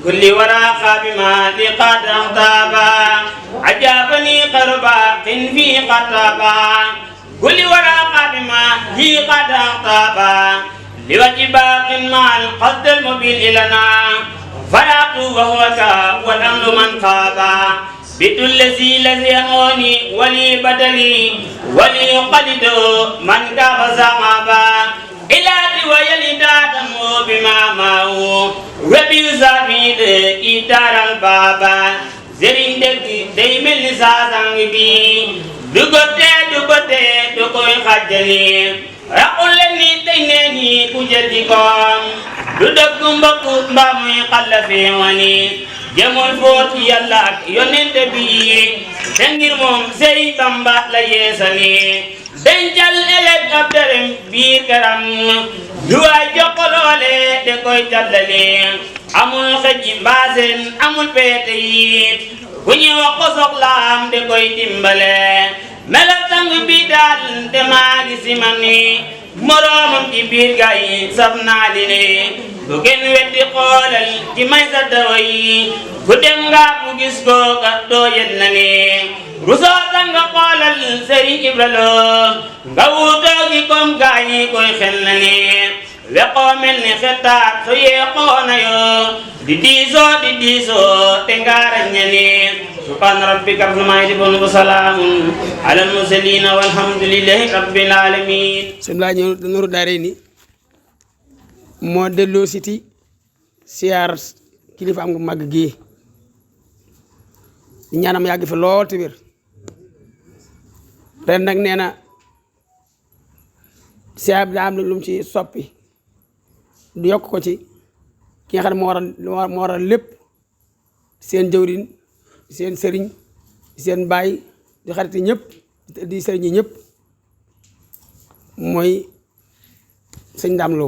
كل وراق بما لقد اغتابا عجبني قرباق في قطابا كل وراق بما لقد اغتابا لوجه باق مع القصد المبين لنا فرعت وهو والامن من خابا بيت الذي ينوني ولي بدلي ولي قلد من كاب زعبا إلى ويلي دادمو بما ماو وبيزابيد إدار البابا زرين دي من لساسان بي دوغوتي دوكوي خجلي رقل لني تينيني كجلتكم دودكم بكوت بامي قلفي واني جمول فوت يالك يونت بي تنجر موم سي بامبا لا يساني dencal elek abderem biir karam duwaay jokkolole de koy jàllale amul xëj mbaaseen amul peete yit ku ñu wax ko soxlaam de koy dimbale melal sang bi daal te maa ngi si man ni moroomam ci biir gaa yi saf naa li ne bu kenn weddi xoolal ci may sa dawa yi ku dem nga bu gis ko ka doo yet na ne rusoo nga xoolal Sëriñ Ibra Lo nga wuutoo gi kom gaa yi koy xel na ne weqoo mel ni xetaat so yeexoo na yoo di diisoo te ngaarañ ña ne subhaana rabbika rabbil izzati amma yasifuun wa salaamun alal mursaliin walhamdulillahi rabbil aalamiin. sëñ laa ñëw Nuuru Daarayni moo delloo siti siyaar kilifa am gu mag gii ñaanam yàgg fi lool te wér ren nag nee na siyaar bi daa am lu mu ci soppi du yokk ko ci ki nga xam ne moo waral lépp seen jëwriñ seen sëriñ seen baay di xarit ñëpp di sëriñ yi ñëpp mooy sëñ Dame Lo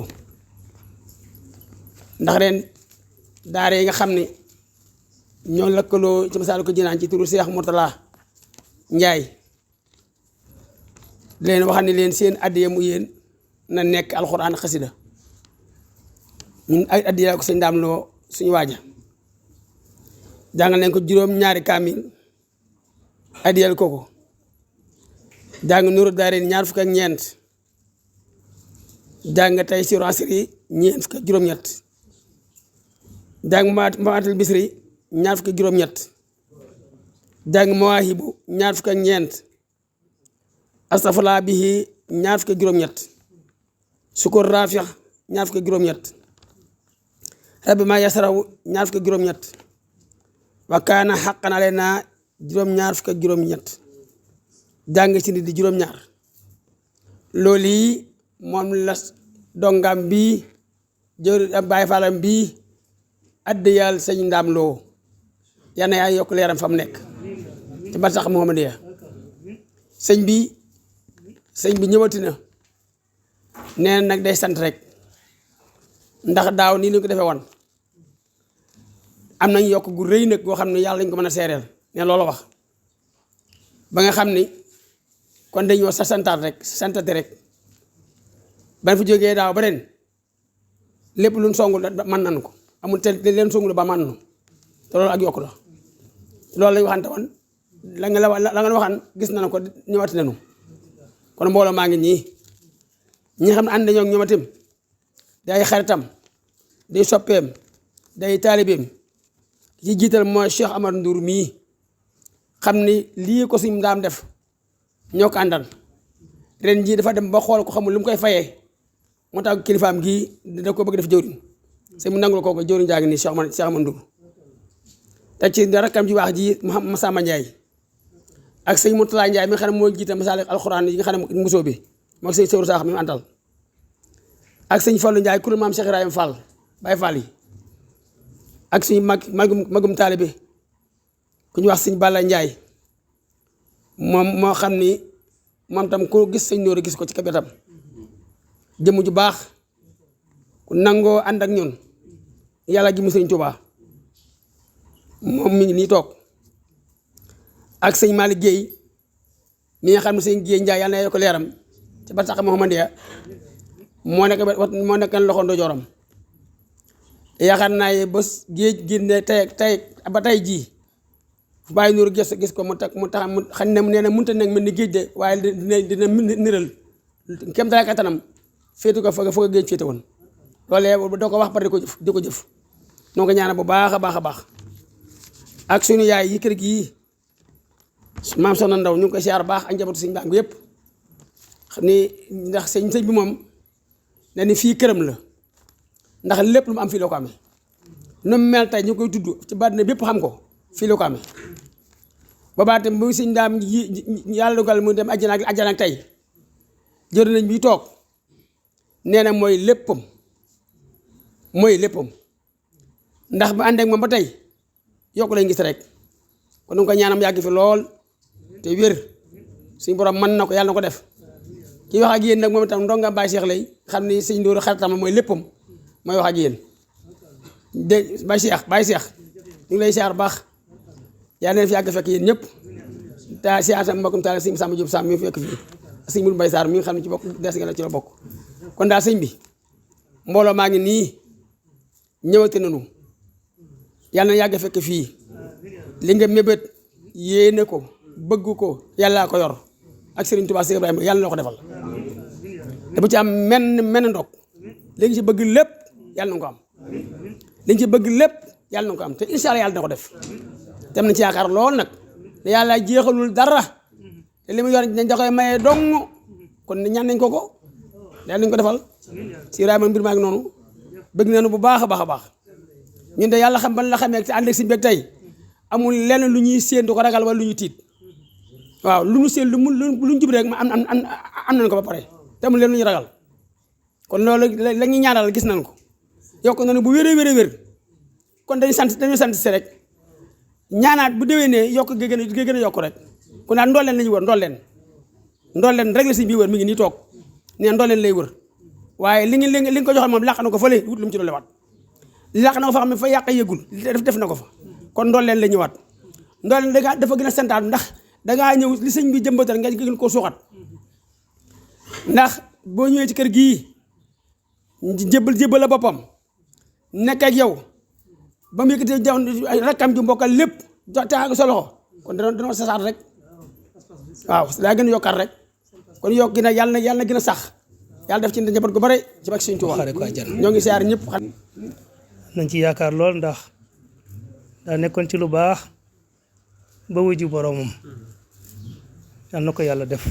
ndax ren daara yi nga xam ne ñoo lëkkaloo ci Masaalikul Jinaan ci turu Cheikh Mourtala Njaay leen wax ne leen seen addiya mu yéen na nekk alxuraan xasida ñun ay addiya ko sëñ Dame Lo suñu waaja jàngal nañ ko juróom-ñaari kaamil addiyal ko jàng Nuuru Daarayni ñaar fukk ak ñeent jàng tey si Asri ñeent fukk ak juróom-ñett jàng Mawaahibil Bichri ñaar fukk ak juróom-ñett jàng Mawaahibu ñaar fukk ak ñeent astafurlaa bihi ñaar fukk ak juróom-ñett Sukur Raafi ñaar fukk ak juróom-ñett rabbi maa yasraw ñaar fukk ak juróom-ñett wa kaana haqqan alaynaa juróom-ñaar fukk ak juróom-ñett jàng si nit di juróom-ñaar loolu yi moom la dongam bii jër Baay Faalam bii addiyal sëñ Dame Lo yal na yaa yokk leeram fa mu nekk ci barsax Muhammadiya sëñ bi ñëwati na nee nag day sant rek ndax daaw nii lañ ko defee woon am nañ yokk gu rëy nag goo xam ne yàlla lañ ko mën a seereel ne loolu wax ba nga xam ni kon dañoo santaat rek santate rek ban fi jógee daaw ba ren lépp luñ songul mën nañu ko amul te leen songul ba mën nañu te loolu ak yokk la loolu lañ waxante woon la nga waxan gis nañu ko ñëwaat nañu kon mbooloo maa ngi ñii ñi xam ne ànd nañoo ak ñoom itam day xaritam day soppeem day taalibeem ci jiital mooy Cheikh Amar Ndour mii xam ni lii ko suñ daam def ñoo ko àndal ren jii dafa dem ba xool ko xamul lu mu koy fayee moo tax kilifaam gii da ko bëgg def jëwriñ sëñ mu nangul kooku jëwriñ jaa ngi nii Cheikh Amar Ndour te ci rakkam ji wax ji Massamba Ndiaye ak sëñ Moutala Ndiaye mi nga xam ne moo jiite Masaalikul alxuraan yi nga xam ne musoo bi moom sëñ Sëwru Saax mi mu àndal ak sëñ Fallou Ndiaye kuréel maam Cheikh Ibrahima Fall Baye Fall yi ak suñu magum taalibe ku ñu wax sëñ Balla Ndiaye moom moo xam ni moom tam ku gis sëñ Nóoru gis ko ci kabetam jëmm ju baax ku nangoo ànd ak ñun yàlla ji mu sëñ Tuubaa moom mi ngi nii toog ak sëñ Malick Guèye mi nga xam ne sëñ Guèye Ndiaye yàlla na yokk leeram ci barsax Muhammadiya moo nekk loxo ndeyjooram yaakaar naa ne ba géej gi ne tey ba tey jii fu bàyyi Nuuru gis ko mu tax xam ne nee na mënut a nekk mel ni géej de waaye dina niral kem dara kattanam féetu ko foog a géej féete woon loolee doo ko wax pare di ko jëf noo ko ñaanal bu baax a baax a baax ak suñu yaay yi kër gi maam Soxna Ndaw ñu ngi koy siyaar baax ak njabootu sëñ bàngu yëpp xam ni ndax sëñ bi moom ne ni fii këram la ndax lépp lu mu am fii la ko amee nu mu mel tey ñu koy tudd ci bàddina bépp xam ko fii la ko amee boobaa tam bu sëñ daam yàlla dogal mu dem àjjana ak tey jër nañ bi toog nee na mooy léppam ndax ba ànd ak moom ba tey yokk lañ gis rek kon nu ko ñaanam yàgg fi lool te wér suñu borom mën na ko yàlla na ko def ki wax ak yéen nag moom itam ndonga Baay Cheikh lay xam ni sëñ Ndóoru xaritam mooy léppam mooy wax ak yéen de Baye Cheikh ñu ngi lay siyaar baax yaa leen fi yàgg fekk yéen ñëpp ta siyaar tam mbokkum taal sëñ Samba Diop Samb mi fekk fii sëñ Mourou Mbaye Sarr mi nga xam ne ci bokk des nga la ci la bokk kon daal sëñ bi mbooloo maa ngi nii ñëwate nañu yàlla na yàgg fekk fii li nga mébét yéene ko bëgg ko yàllaa ko yor ak Serigne Touba Cheikh Ibrahima yàlla na ko defal te bu ci am menn ndog li nga ci bëgg lépp yàlla na ko am li nga ci bëgg lépp yàlla na ko am te incha allah yàlla na ko def te am na ci yaakaar lool nag te yàlla jeexalul dara te li mu yor dañ da koy maye dong kon ñaan nañ ko yàlla nañ ko defal si Ibrahima mbir maa ngi noonu bëgg nañu bu baax a baax ñun de yàlla xam ban la xamee te ànd ak si mbég tey amul lenn lu ñuy séen du ko ragal wala lu ñuy tiit waaw lu ñu séen lu ñu jub rek am nañ ko ba pare te amul lenn lu ñuy ragal kon loolu la ñuy ñaanal gis nañ ko yokk nañu bu wér kon dañuy sant si rek ñaanaat bu déwénee yokk ga gën a yokk rek kon daal ndolleen la ñuy wër ndolleen rek la si bii wër mi ngi nii toog nee ndolleen lay wër waaye li nga ko joxoon moom làq na ko fële wut lu mu ci dolliwaat làq na ko fa xam ne fa yàq yëgul def na ko fa kon ndolleen la ñëwaat ndolleen dafa gën a santaat ndax dangaa ñëw li sëñ bi jëmbatal nga gën koo suuxat ndax boo ñëwee ci kër gii jébbal la boppam nekk ak yow ba mu yëkkati rakkam ju mbokkal lépp taxagu sa loxo kon dana sasaat rek waaw daa gën a yokkaat rek kon yokk gi nag yàlla na gën a sax yàlla def ci njaboot gu bare ci bak Sëñ Tuubaa ñoo ngi siyaar ñëpp nañ ci yaakaar lool ndax daa nekkoon ci lu baax ba wuju boromam yal na ko yàlla def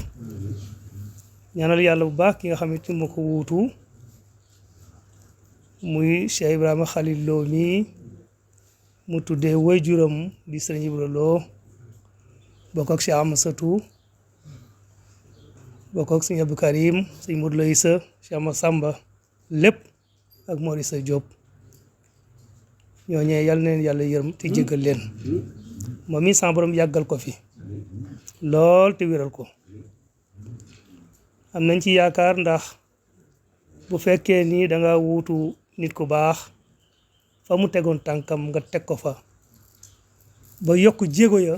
ñaanal yàlla bu baax ki nga xamante ni moo ko wuutu muy Cheikh Ibrahima Khalil Lo mi mu tuddee waajuram di Sëriñ Ibra Lo bokk ak Cheikh Amasatou bokk ak Sëriñ Abdou Karim Sëriñ Modou Issa Cheikh Massamba lépp ak Mor Issa Diop ñooñee yàlla na leen yàlla yërëm te jéggal leen moom mi sama borom yàggal ko fi lool te wéral ko am nañ ci yaakaar ndax bu fekkee ni danga wuutu nit ku baax fa mu tegoon tànkam nga teg ko fa ba yokk jéego ya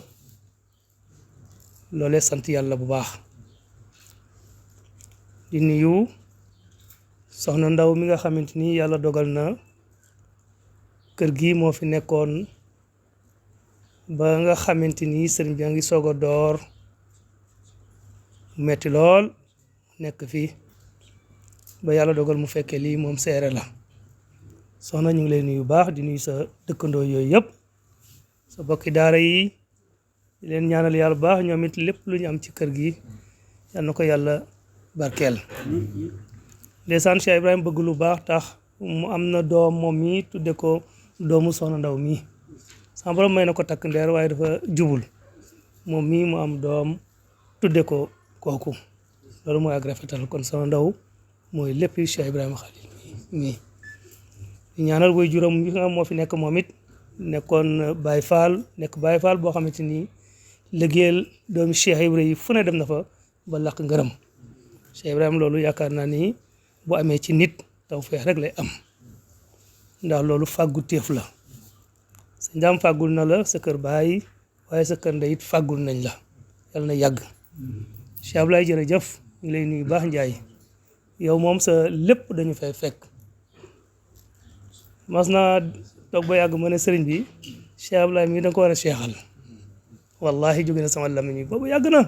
loolee sant yàlla bu baax di nuyu soxna Ndaw mi nga xamante ni yàlla dogal na kër gi moo fi nekkoon ba nga xamante ni sëriñ bi a ngi soog a door metti lool nekk fii ba yàlla dogal mu fekkee lii moom seere la soxna ñu ngi lay nuyu baax di nuyu sa dëkkandoo yooyu yëpp sa bokki daara yi di leen ñaanal yàlla bu baax ñoom it lépp lu ñu am ci kër gi yal na ko yàlla barkeel ndeysaan Cheikh Ibrahima bëgg lu baax tax mu am na doom moom mi tudde ko doomu soxna Ndaw mi sama borom may na ko takk ndeer waaye dafa jubul moom mii mu am doom tudde ko kooku loolu mooy ak rafetal kon soxna Ndaw mooy lépp Cheikh Ibrahima Khalil mii ñaanal way juróom mi nga moo fi nekk moom it nekkoon Baye Fall boo xamante ni liggéeyal doomi Cheikh Ibrahima yi fu ne dem na fa ba laq ngërëm Cheikh Ibrahima loolu yaakaar naa ni bu amee ci nit tawfeex rek lay am ndax loolu fàggu téef la sa njaam fàggul na la sa kër baay waaye sa kër ndey it fàggul nañ la yàlla na yàgg Cheikh Ablaye jërëjëf ñu ngi lay nuyu baax Njaay yow moom sa lépp dañu fay fekk mas naa toog ba yàgg ma ne sëriñ bi Cheikh Ablaye mii da nga ko war a seexal wallahi jóge na sama lamiñ yi boobu yàgg na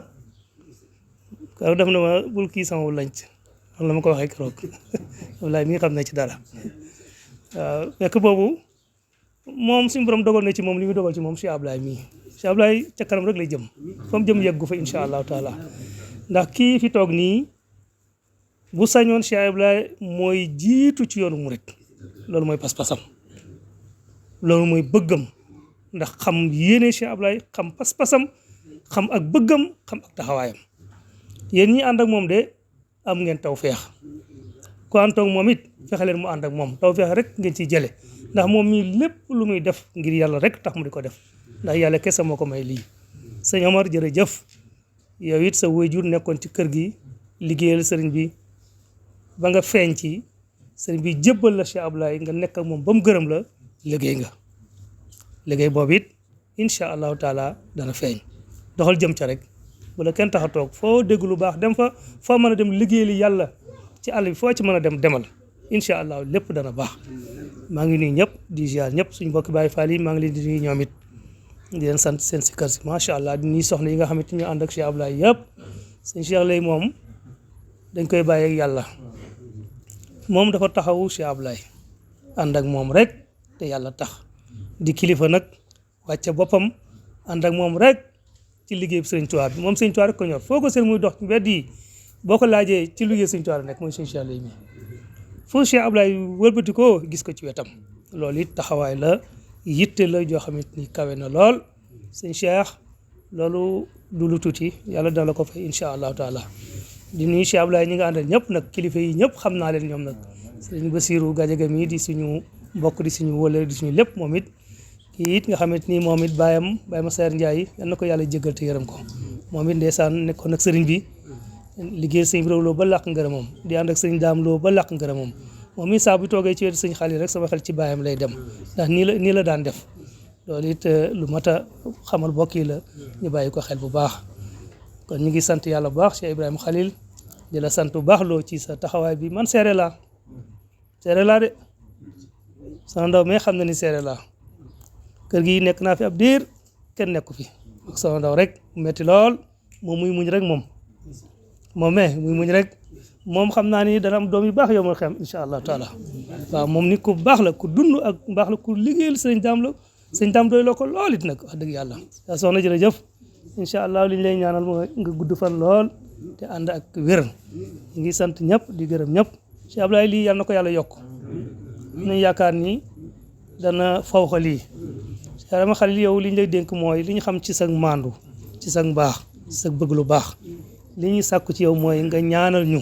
keroog def na ma bul kii sama lanc xam la ma ko waxee keroog Ablaye mii xam na ci dara waaw fekk boobu moom suñu borom dogal na ci moom li muy dogal ci moom Cheikh Ablaye mii Cheikh Ablaye ca kanam rek lay jëm fa mu jëm yeggu fa incha allahu taala ndax kii fi toog nii bu sañoon Cheikh Ablaye mooy jiitu ci yoonu murit loolu mooy pas-pasam loolu mooy bëggam ndax xam yéene Cheikh Ablaye xam pas-pasam xam ak bëggam xam ak taxawaayam yéen ñi ànd ak moom de am ngeen tawfeex ku ànd ak moom it fexe leen mu ànd ak moom tawfeex rek ngeen ciy jële ndax moom mii lépp lu muy def ngir yàlla rek tax mu di ko def ndax yàlla kese moo ko may lii sëñ Omar jërëjëf yow it sa waajur nekkoon ci kër gi liggéeyal sëriñ bi ba nga feeñ ci sëriñ bi jébbal la Cheikh Abdoulaye nga nekk ak moom ba mu gërëm la liggéey nga liggéey boobu it incha allahu taala dana feeñ doxal jëm ca rek bu la kenn tax a toog foo dégg lu baax dem fa foo mën a dem liggéey li yàlla ci àll bi foo ci mën a dem demal incha allah lépp dana baax maa ngi nuyu ñëpp di ziar ñëpp suñu mbokki Baay Faal yi maa ngi leen di nuyu ñoom it di leen sant seen sikkar si macha allah di nuyu soxna yi nga xamante ñu ànd ak Cheikh Abdoulaye yëpp sëñ Cheikh lay moom dañ koy bàyyi ak yàlla moom dafa taxawu Cheikh Abdoulaye ànd ak moom rek te yàlla tax di kilifa nag wàcce boppam ànd ak moom rek ci liggéey sëriñ Tuubaa bi moom sëriñ Tuubaa rek ko ñor foo ko seen muy dox mbedd yi boo ko laajee ci liggéey sëriñ Tuubaa nekk mooy sëriñ Cheikh lay mi fu Cheikh Abdoulaye wëlbati ko gis ko ci wetam loolu it taxawaay la yitte la joo xamante ni kawe na lool sëriñ Cheikh loolu du lu tuuti yàlla dana la ko fay incha allahu taala di nuyu Cheikh Abdoulaye ñi nga àndal ñëpp nag kilifa yi ñëpp xam naa leen ñoom nag sëriñ Basiru Gajaga mi di suñu mbokk di suñu wóolare di suñu lépp moom it kii it nga xamante ni moom it baayam Baye Massaer Ndiaye yal na ko yàlla jéggal te yërëm ko moom it ndeysaan nekkoon ak sëriñ bi liggéey sëriñ Ibrahima Lo ba làq ngërëmam di ànd ak sëriñ Daam Lo ba làq ngërëmam moom it saa bu toogee ci wetu sëriñ Xalil rek sama xel ci baayam lay dem ndax nii la daan def loolu it lu mat a xamal bokk yi la ñu bàyyi ko xel bu baax kon ñu ngi sant yàlla bu baax Cheikh Ibrahima Khalil di la sant bu baax loo ci sa taxawaay bi man seere laa de sama ndaw mais xam na ni seere laa kër gi nekk naa fi ab diir kenn nekku fi ak sama ndaw rek metti lool moom muy muñ rek moom muy muñ rek moom xam naa ni dana am doom yu baax yow ma xam incha allah taala waaw moom nit ku baax la ku dund ak baax la ku liggéeyal sëñ daam doy loo ko lool it nag wax dëgg yàlla yaa soxna jërëjëf incha allah li ñu lay ñaanal mooy nga gudd fan lool te ànd ak wér ñu ngi sant ñëpp di gërëm ñëpp Cheikh Abdoulaye lii yàlla na ko yàlla yokk nañ yaakaar ni dana fawxa lii Cheikh Ibrahima Khalil yow li ñu lay dénk mooy li ñu xam ci sa maandu ci sa mbaax ci sa bëgg lu baax li ñuy sàkku ci yow mooy nga ñaanal ñu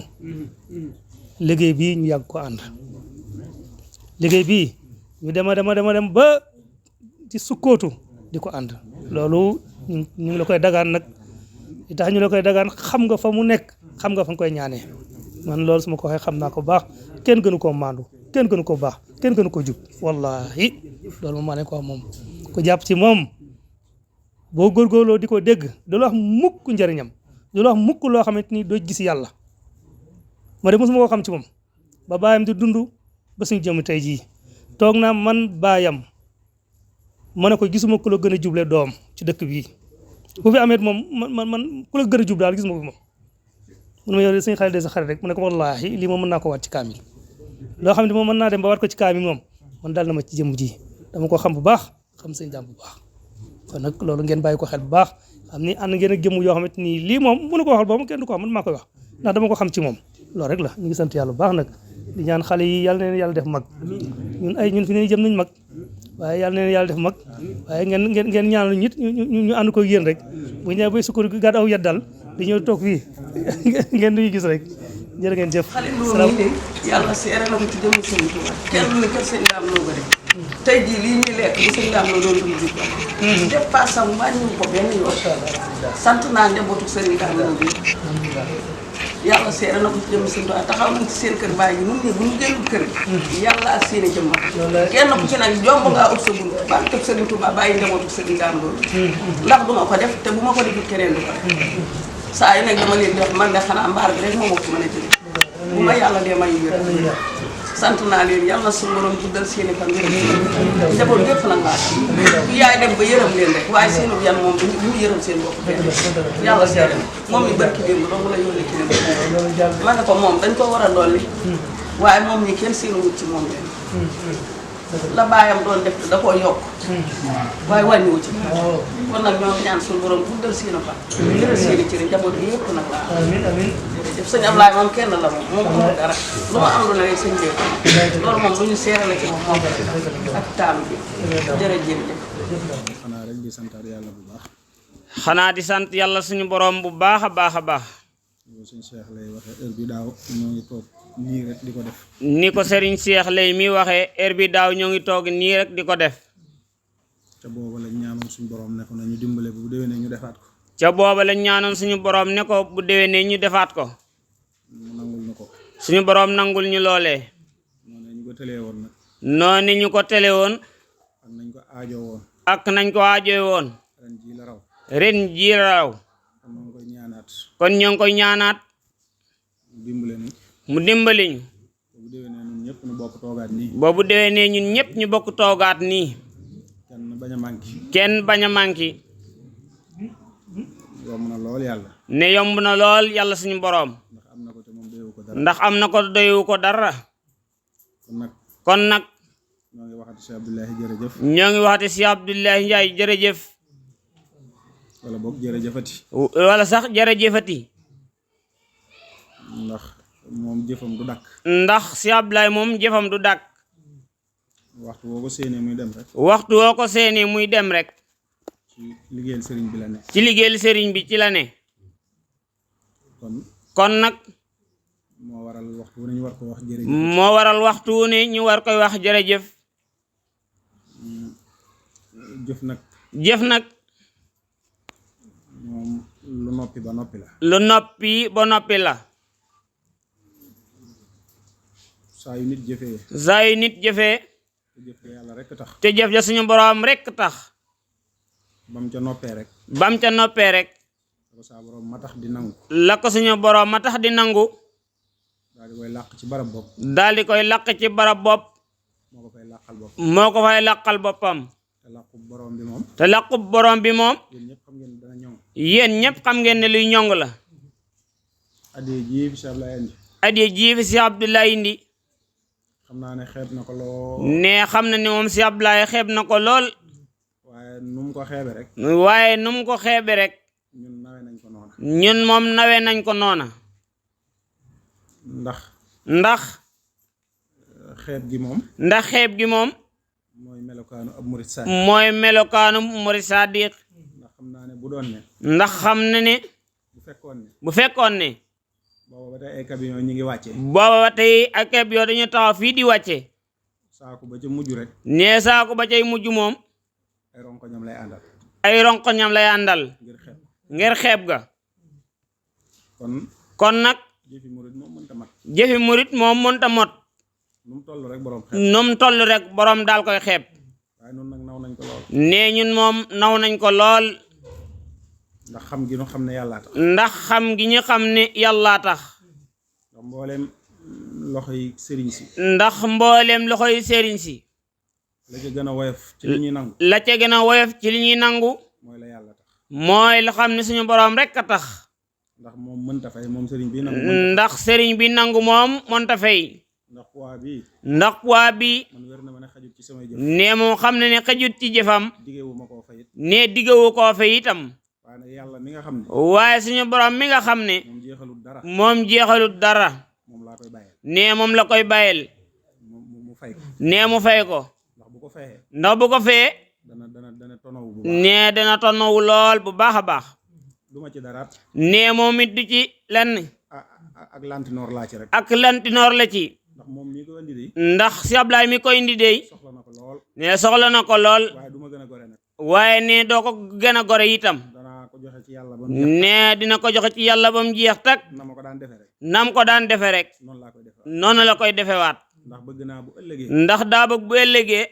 liggéey bii ñu yàgg ko ànd liggéey bii ñu dem ba ci sukkootu di ko ànd loolu ñu ngi la koy dagaan nag li tax ñu la koy dagaan xam nga fa mu nekk xam nga fa nga koy ñaanee man loolu su ma ko waxee xam naa ko baax kenn gënu koo maandu kenn gënu ko baax kenn gënu ko jub wallahi loolu moom maa ne ko wax moom ko jàpp ci moom boo góorgóorloo di ko dégg du la wax mukk njëriñam du la wax mukk loo xamante ni doo gis yàlla ma de mosuma koo xam ci moom ba baayam di dund ba suñu jëm tey jii toog naa man baayam ma ne ko gisuma ku la gën a juble doom ci dëkk bii bu fi amee moom man ku la gën a jub daal gisuma ko moom mun ma yow de suñu xarit de sa xarit rek mu ne ko wallaahi lii moom mën naa ko waat ci kaamil loo xam ne moom mën naa dem ba waat ko ci kaamil moom man daal na ma ci jëmm ji dama ko xam bu baax xam sëñ daam bu baax kon nag loolu ngeen bàyyi ko xel bu baax xam ni ànd ngeen ak jëmm yoo xamante ni lii moom mënu ko waxal boobu kenn du ko wax man maa koy wax ndax dama ko xam ci moom loolu rek la ñu ngi sant yàlla bu baax nag di ñaan xale yi yàlla na leen yàlla def mag ñun fi ne jëm nañ mag waaye yàlla na leen yàlla def mag waaye ngeen ñaanal nit ñu ànd ko yéen rek bu ñëwee bay sukkur gàdd aw yat dal di ñëw toog fii ngeen duñu gis rek jërë ngeen jëf salaam yàlla seere na ko ci jëmm sëñ Tuubaa kenn du ne kër sëñ Daam Lo ko def tey jii lii ñuy lekk bu sëñ Daam Lo doon ko jub def paasam wàññiwu ko benn yoon sant naa njabootu sëriñ Daam Lo bi yàlla seere na ko ci jëmm sëñ Tuubaa taxaw nañ ci seen kër baay yi nun ñi bu ñu génnul kër yàlla ak seen i jëmm kenn ku ci nag jomb ngaa ut sa bunt barke sëriñ Tuubaa bàyyi njabootu sëriñ Daam Lo ndax du ma ko def te bu ma ko defit keneen du ko def saa yi nag dama leen di wax man de xanaa mbaar bi rek moo ma ko mën a jëlee bu ma yàlla dee may wér sant naa leen yàlla suñu borom guddal seeni fan wér njaboot gépp nag laa xam yaay dem ba yërëm leen rek waaye seenu yan moom du ñu yërëm seen bopp yàlla seede moom mi barki démb dong la yónni ki ne ma ne ko moom dañ ko war a dolli waaye moom ñi kenn seenu wut ci moom leen la baayam doon def da koo yokk waaye wàññiwu ci kon nag ñoo ñaan suñu borom guddal seeni fan yërëm seeni cëri njaboot gi yëpp nag laa jërëjëf sëñ Ablaye moom kenn la moom amul dara lu ma am lu ne rek sëñ bi loolu moom lu ñu seere la ci moom ak taam bi jërëjëf xanaa rek di santaat yàlla bu baax xanaa di sant yàlla suñu borom bu baax a baax a baax yow sëñ Cheikh lay waxee heure bi daaw ñoo ngi toog nii rek di ko def ni ko Serigne Cheikh lay mi waxee heure bi daaw ñoo ngi toog nii rek di ko def ca booba lañ ñaanoon suñu borom ne ko nañu dimbale bu déwénee ñu defaat ko ca booba lañ ñaanoon suñu borom ne ko bu déwénee ñu defaat ko mu nangul ñu ko suñu borom nangul ñu loolee ñoo ko tëlee woon nag noonu ñu ko tele woon ak nañ ko aajoo woon ak nañ ko aajoy woon ren jii la raw ren ji raw kon ñoo ngi koy ñaanaat kon ñoo ngi koy ñaanaat mu dimbale nu mu dimbali ñu bu déwénee ñun ñëpp ñu bokk toogaat nii boobu déwénee ñun ñëpp ñu bokk toogaat nii kenn bañ a manqué kenn bañ a manqué yomb na lool yàlla ne yomb na lool yàlla suñu boroom ndax am na ko te moom déewu ko dara ndax am na ko doyu ko dara kon nag ñoo ngi waxati si Abdoulaye jërëjëf ñoo ngi waxati si Abdoulaye Ndiaye jërëjëf wala boog jërëjëfati wala sax jërëjëfati ndax moom jëfam du dakk ndax si Abdoulaye moom jëfam du dakk waxtu woo ko séenee muy dem rek waxtu woo ko séenee muy dem rek ci liggéeyal sëriñ bi la ne ci liggéeyal sëriñ bi ci la ne kon nag moo waral waxtu wu ne ñu war ko wax jërëjëf moo waral waxtu wu ne ñu war koy wax jërëjëf jëf nag moom lu noppi ba noppi la lu noppi ba noppi la saa yu nit jëfee te jëf ja yàlla rek tax te jëf ja suñu boroom rek tax bam ca noppee rek la ko saa boroom ma tax di nangu la ko suñu boroom ma tax di nangu daal di koy làq ci barab bopp daal di koy làq ci barab bopp moo ko fay làqal bopp moo ko fay làqal boppam te làqub boroom bi moom te làqub boroom bi moom yéen ñëpp xam ngeen ne dana ñoŋ yéen ñëpp xam ngeen ne luy ñong la addiye ji fi si Abdoulaye indi addiye ji fi si Abdoulaye indi xam naa ne xeeb na ko lool ne xam na ne moom si Abdoulaye xeeb na ko lool waaye nu mu ko xeebe rek waaye nu mu ko xeebe rek ñun nawe nañ ko noona ñun moom nawe nañ ko noona ndax xeeb gi moom mooy melokaanu ab murit sadiq murit sadiq ndax xam naa ne bu doon ne ndax xam na ne bu fekkoon ne booba ba tey ay camion ñi ngi wàcce booba ba tey ay camion dañu taxaw fii di wàcce saaku ba ca mujj rek nee saaku ba cay mujj moom ay ronkoñam lay àndal ngir xeeb ga kon nag jëfi murit moom mënta mot nu mu toll rek boroom daal koy xeeb waaye ñun nag naw nañ ko lool nee ñun moom naw nañ ko lool ndax xam gi ñu xam ne yàllaa tax ndax xam gi ñu xam ne yàllaa tax ndax mbooleem loxoy sëriñ si la ca gën a woyof ci li ñuy nangu mooy la yàlla tax mooy la xam ne suñu boroom rek a tax ndax moom mënta fay moom sëriñ bi nangu ndax sëriñ bi nangu moom mënta fay ndax poids bi man wér na ma ne xajut ci samay jëf nee moom xam na ne xajut ci jëfam diggewu ma koo fay nee diggewu koo fay itam waaye nag yàlla mi nga xam ne waaye suñu boroom mi nga xam ne moom jeexalut dara moom laa koy bàyyeel nee moom la koy bàyyeel mu fay ko nee mu fay ko ndax bu ko fayee dana tonowu bu nee dana tonowu lool bu baax a baax du ma ci daraat nee moom it du ci lenn ak lantinoor laa ci rek ak lantinoor la ci ndax moom mi ko indi de ndax si Ablaye mi koy indi de soxla na ko lool nee soxla na ko lool waaye du ma gën a gore nag waaye nee doo ko gën a gore itam danaa ko joxe ci yàlla ba nee dina ko joxe ci yàlla ba mu jeex tak nam ko daan defe rek noonu la koy defee defewaat ndax bëgg naa bu ëllëgee ndax daa bëgg bu ëllëgee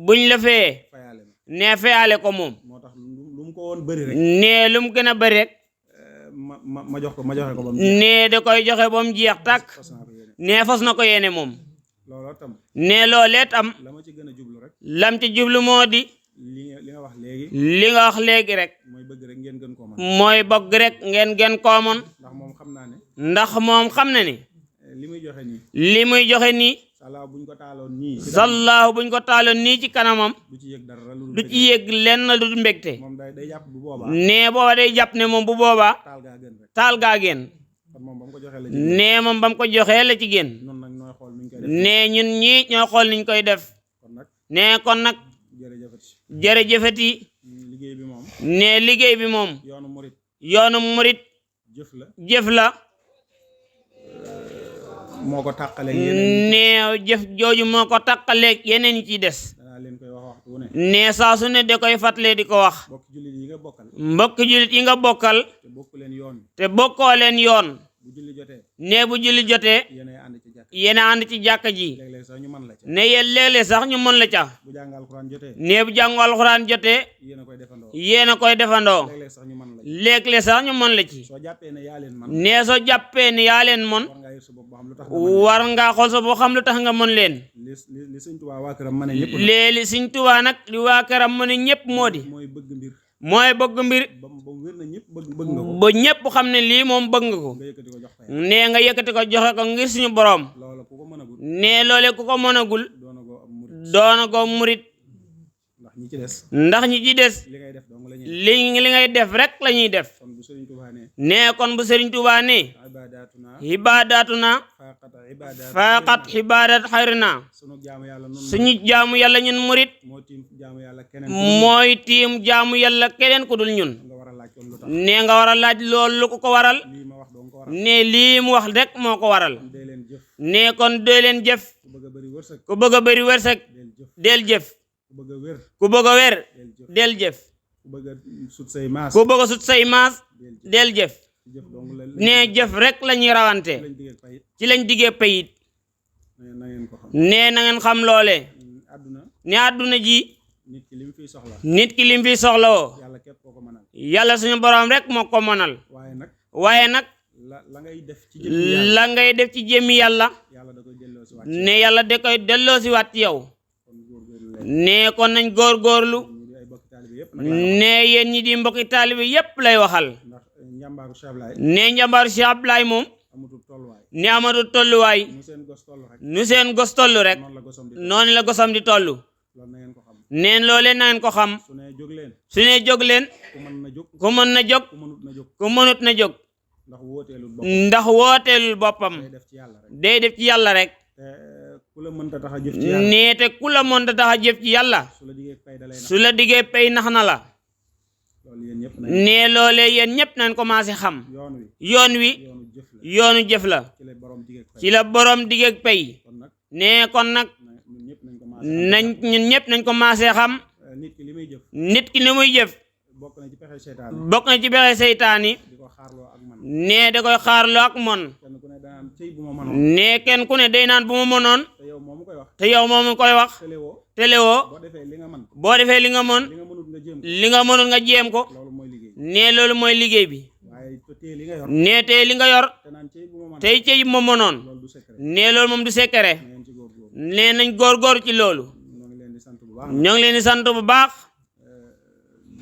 buñ la fayee nee fayaale ko moom moo tax lu mu ko woon bëri rek nee lu mu gën a bëri rek ma joxe ko ba mu nee da koy joxe ba mu jeex tak nee fas na ko yéene moom looloo tam nee loolee tam la ma ci gën a jublu rek lam ci jublu moo di li nga wax léegi rek mooy bëgg rek ngeen gën koo mën mooy bëgg rek ngeen gën koo mën ndax moom xam naa ne li muy joxe nii sallaahu buñ ko taaloon nii ci kanamam du ci yëg lenn lu dul mbégte nee booba day jàpp ne moom bu boobaa taal gaa gën nee moom ba mu ko joxee la ci gën nee ñun ñii ñoo xool niñ koy def nee kon nag jërëjëfati nee liggéey bi moom yoonu murit jëf la moo ko tàqaleeg nee jëf jooju moo ko tàqaleeg yeneen yi ci des nee saa su ne da koy fàttalee di ko wax mbokk jullit yi nga bokkal te bokkoo leen yoon nee bu julli jotee yéen a ànd ci jàkka ji léeg-léeg sax ñu mën la ca ne yéen léeg-léeg sax ñu mën la ca bu jàng alxuraan jotee ne bu jàngu alxuraan jotee yéen a koy defandoo yéen a koy defandoo léeg-léeg sax ñu mën la ca léeg-léeg sax ñu mën la ci soo jàppee ne yaa leen man ne soo jàppee ne yaa leen mën war ngaa yër sa bopp ba xam lu tax war ngaa xool sa boo xam lu tax nga mën leen li sëñ Tuubaa waa këram mën a ñëpp léegi Sëñ Tuubaa nag li waa këram mën a ñëpp moo di mooy bëgg mbir mooy bëgg mbir ba wér na ñëpp bëgg nga ko ba ñëpp xam ne lii moom bëgg nga ko nga yëkkati ko jox ko nee nga yëkkati ko joxe ko ngir suñu boroom loola ku ko mën a gul nee loole ku ko mënagul doona ko am murit doona ko murit ndax ñi ci des ndax ñi ci des li ngay def dong la ñuy li ngay def rek la ñuy def kon bu Sëriñ Tuubaa ne nee kon bu Sëriñ Tuubaa ne ibadatuna ibadatuna faqat ibadat xayrina sunu jaamu yàlla nun suñu jaamu yàlla ñun murit moo tiim jaamu yàlla keneen mooy tiim jaamu yàlla keneen ku dul ñun nga war a laaj kon lu tax nee nga war a laaj loolu lu ko waral lii ma wax dong ko waral ne lii mu wax rek moo ko waral dee leen jëf nee kon dee leen jëf ku bëgg a bëri wërsëg ku bëgg a bëri wërsëg del jëf del jëf ku bëgg a wér ku bëgg a wér del jëf del jëf ku bëgg a sut say maas ku bëgg a sut say maas del jëf jëf dong la nee jëf rek la ñuy rawante lañ diggee payit ci lañ diggee payit na ngeen ko xam nee na ngeen xam loole àdduna ne àdduna ji nit ki li mu fiy soxla nit ki lim fi soxlawoo yàlla képp koo ko mënal yàlla suñu boroom rek moo ko mënal waaye nag la ngay def ci jëmmi la ngay def ci jëmmi yàlla yàlla da koy delloo si waat ne yàlla da koy delloo si waat ci yow ne kon nañ góorgóorlu ay bokki taalibe yëpp ne yéen ñi di mbokki taalibe yépp lay waxal ndax njàmbaaru Cheikh Ablaye ne njàmbaaru Cheikh Ablaye moom amatul tolluwaay ne amatul tolluwaay nu seen gos toll rek nu seen gos tollu rek noonu la gosam di noonu la gosam di tollu loolu na ngeen ko xam neen loolee na ngeen ko xam su ne jóg leen su ne jóg leen ku mën na jóg ku mën na jóg ku mënut na jóg ku mënut na jóg ndax wóoteelul bopp ndax wooteelul boppam day def ci yàlla rek day def ci yàlla rek te ku la mënta tax a jëf ci yàlla nee te ku la mënta tax a jëf ci yàlla su la diggee pay da lay nax su la diggee pay nax na la loolu yéen ñëpp nañ nee loolee yéen ñëpp nañ commencé xam yoon wi yoon wi yoonu jëf la yoonu jëf la ci la borom diggee pay ci la boroom diggee pay kon nag nee kon nag ñun ñëpp nañ ko ñun ñëpp nañ commencé xam nit ki li muy jëf nit ki ni muy jëf bokk na ci pexe seytaan bokk na ci bexe seytaan yi di ko xaarloo ak man nee da koy xaarloo ak mon kenn ku ne danaan cëy bu ma mënoon nee kenn ku ne day naan bu ma mënoon te yow moomu koy wax te yow moomu koy wax téléwoo téléwoo boo defee li nga mën boo defee li nga mën li nga mënut nga jéem ko li nga mënul nga jéem ko loolu mooy liggéey nee loolu mooy liggéey bi waaye tee li nga yor nee tey li nga yor te naan cëy bu ma mën tey ci ma mënoon loolu du secret nee loolu moom du secret na ngeen ci góorgóorlu nee nañ góorgóor ci loolu ñoo ngi leen di sant bu baax ñoo ngi leen di sant bu baax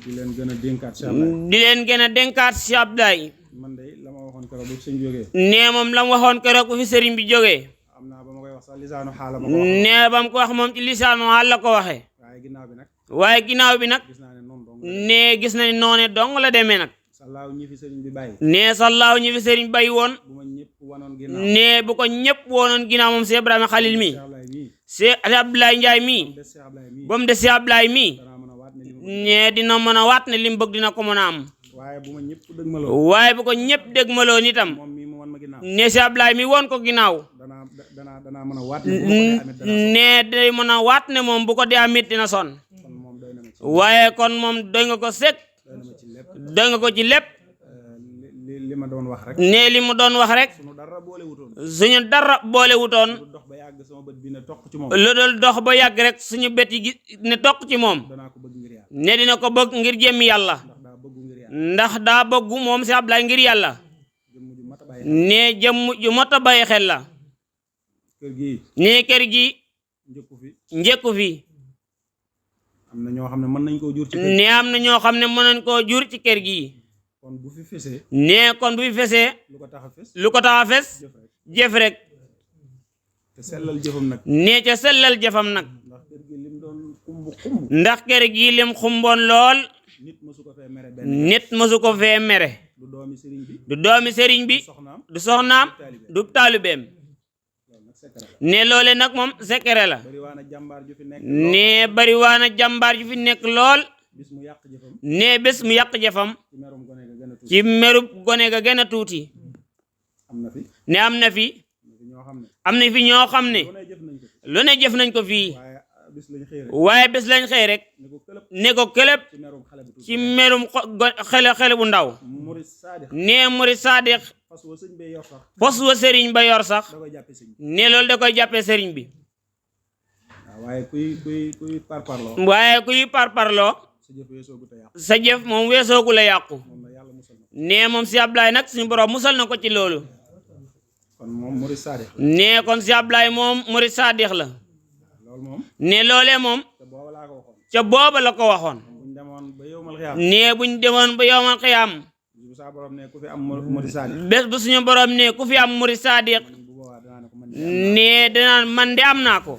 di leen gën a dénkaat Cheikh Ablaye di leen gën a dénkaat Cheikh Ablaye man de la ma waxoon keroog bu sëñ jógee nee moom la mu waxoon keroog bu fi sëriñ bi jógee am naa ba ma koy wax sax lisaanu xaala ma ko wax nee ba mu ko wax moom ci lisaanu xaal la ko waxee waaye ginnaaw bi nag waaye ginnaaw bi nag gis naa ne noonu dong nee gis na ni noone dong la demee nag sallaaw ñi fi sëriñ bi bàyyi nee sallaaw ñi fi sëriñ bay woon bu ma ñëpp wanoon ginnaaw nee bu ko ñëpp woonoon ginnaaw moom Cheikh Ibrahima Khalil mi Cheikh Ablaye mii Cheikh Ablaye Ndiaye mii des Cheikh Ablaye mii ba mu des Cheikh Ablaye mii danaa mën a waat ne li ma nee dina mën a waat ne li mu bëgg dina ko mën a am waaye bu ma ñëpp dëgmaloo waaye bu ko ñëpp dégmaloo nitam moom mii mu wan ma ginnaaw nee Cheikh Ablaye mi woon ko ginnaaw danaa mën a waat ne bu ma ko dee amit dana nee day mën a waat ne moom bu ko dee amit dina sonn kon moom doy na ma ci waaye kon moom doy nga ko sëkk doy na ma ci lépp doy nga ko ci lépp li ma doon wax rek nee li mu doon wax rek sunu dara boole wutoon suñu dara boole wutoon lu dox ba yàgg sama bët bi ne toq ci moom lu dul dox ba yàgg rek suñu bët yi ne toq ci moom danaa ko bëgg ngir yàlla ne dina ko bëgg ngir jëmmi yàlla ndax daa bëggu ngir yàlla ndax daa bëggu moom si Ablaye ngir yàlla jëmm ju mat a bàyyi ne jëmm ju mot a bàyyi xel la kër gii ne kër gi njëkku fi njëkku fi am na ñoo xam ne mën nañ koo jur ci kër ne am na ñoo xam ne mën nañ koo jur ci kër gi kon bu fi fesee ne kon bu fi fesee lu ko tax a fes lu ko tax a fes jëf rek jëf rek te sellal jëfam nag ne ca sellal jëfam nag ndax kër gi lim doon xumb ndax kër gi lim xumboon lool nit mësu ko fee mere benn nit mësu ko fee mere du doomi sëriñ bi du doomi sëriñ bi soxnaam du soxnaam du taalibeem loolu nag secret la ne loole nag moom secret la bari waa na jàmbaar ju fi nekk ne bari waa na jàmbaar ju fi nekk lool bis mu yàq jëfam ne bés mu yàq jëfam ci merum gone ga gën a tuuti ci merub gone ga gën a tuuti am na fi ne am na fi ñoo xam ne am na fi ñoo xam ne lu ne jëf nañ ko lu ne jëf nañ ko fi fii waaye bis lañ xëy rek waaye bés lañ xëy rek ne ko këlëb ne ko këlëb ci merum xale bu tuuti ci merum xele bu ndaw murid saadix ne murid saadix fas wa sëñ bi yor sax fas wa sëriñ ba yor sax da koy jàppe sëñ bi ne loolu da koy jàppee sëriñ bi waaw waaye kuy parparloo waaye kuy parparloo sa jëf weesoogu te yàqu sa jëf moom weesoogu la yàqu moom la yàlla musal na ne moom si Ablaye nag suñu borom musal na ko ci loolu kon moom murid saadix ne kon si Ablaye moom murid saadix la loolu moom ne loolee moom te booba laa ko waxoon ca booba la ko waxoon buñ demoon ba yowmal xiyaam ne buñ demoon ba yowmal xiyaam bu saa borom ne ku fi am murid saadix bés bu suñu borom ne ku fi am murid saadix bu boobaa danaa ne ko man ne danaan man de am naa ko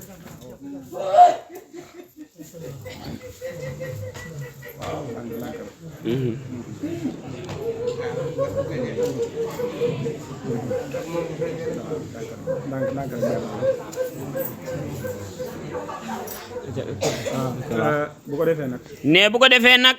bu ko defee nag ne bu ko defee nag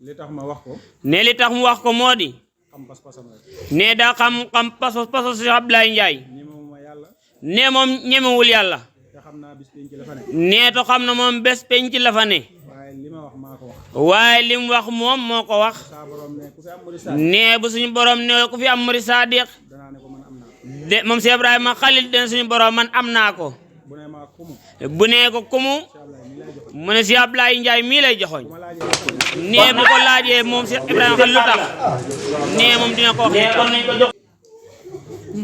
li tax ma wax ko ne li tax mu wax ko moo di xam pas-pasam rek ne daa xam pas si Ablaye Ndiaye ñemewuma yàlla ne moom ñemewul yàlla te xam naa bis penc la fa ne ne to xam na moom bés penc la fa ne waaye li ma wax maa ko wax waaye li mu wax moom moo ko wax saa borom ne ku fi am murid saadix ne bu suñu borom ne ku fi am murid saadix danaa ne ko man am naa ko de moom si Ibrahima Khalil den suñu borom man am naa ko bu ne maa kumu bu ne ko kumu si Ablaye mi lay jox mu ne si Ablaye Ndiaye mii lay joxoñ bu ma laajee ne bu ko laajee moom si Ibrahima Khalil lu tax ne moom dina ko wax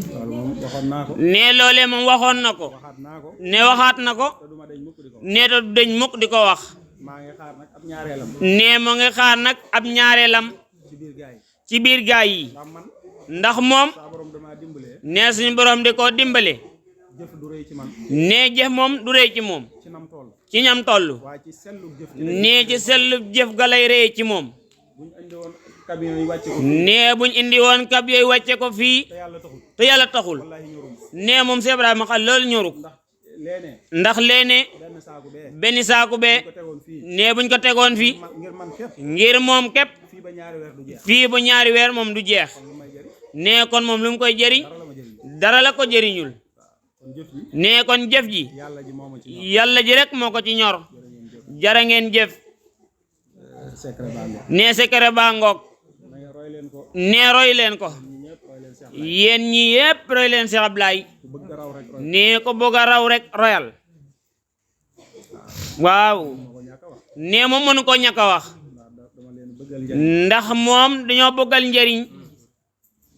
loolu moom waxoon naa ko ne loolee moom waxoon na ko waxaat naa ko ne waxaat na ko te duma dañ mukk di ko ne to du deñ mukk di ko wax maa ngi xaar nag ab ñaareelam ne mu ngi xaar nag ab ñaareelam ci biir gaay yi ci biir gaay yi ndax man ndax moom saa borom damaa dimbalee ne suñu borom di ko dimbale jëf du rëy ci man ne jëf moom du rëy ci moom ci nam toll ci ñam toll waaye ci sellu jëf ne ci sellu jëf ga lay rëy ci moom buñ indi woon camion yi wàcce ko ne buñ indi woon kab yooyu wàcce ko fii te yàlla taxul te yàlla taxul wallaahi ñorum ne moom si Ibrahima Khalil loolu ñoruk ndax léene ndax léene benn saaku bee benn saaku bee ko tegoon fii ne buñ ko tegoon fii ngir man képp ngir moom képp fii ba ñaari weer du jeex fii bu ñaari weer moom du jeex lu may jëriñ ne kon moom lu mu koy jëriñ dara la ma jëriñ dara la ko jëriñul kon jëf yi ne kon jëf ji yàlla ji mooma ci ñor yàlla ji rek moo ko ci ñor jara ngeen jëf secret baa ngoog ne secret baa ngoog mais roy leen ko ne roy leen ko ñi ñëpp roy leen Cheikh yéen ñi yépp roy leen Cheikh Ablaye ku bëgg a raw rek roy ne ko bëgg a raw rek royal waaw moo ko ñàkk a wax ne moom mënu ko ñàkk a wax ndax dama leen bëggal njariñ ndax moom dañoo bëggal njëriñ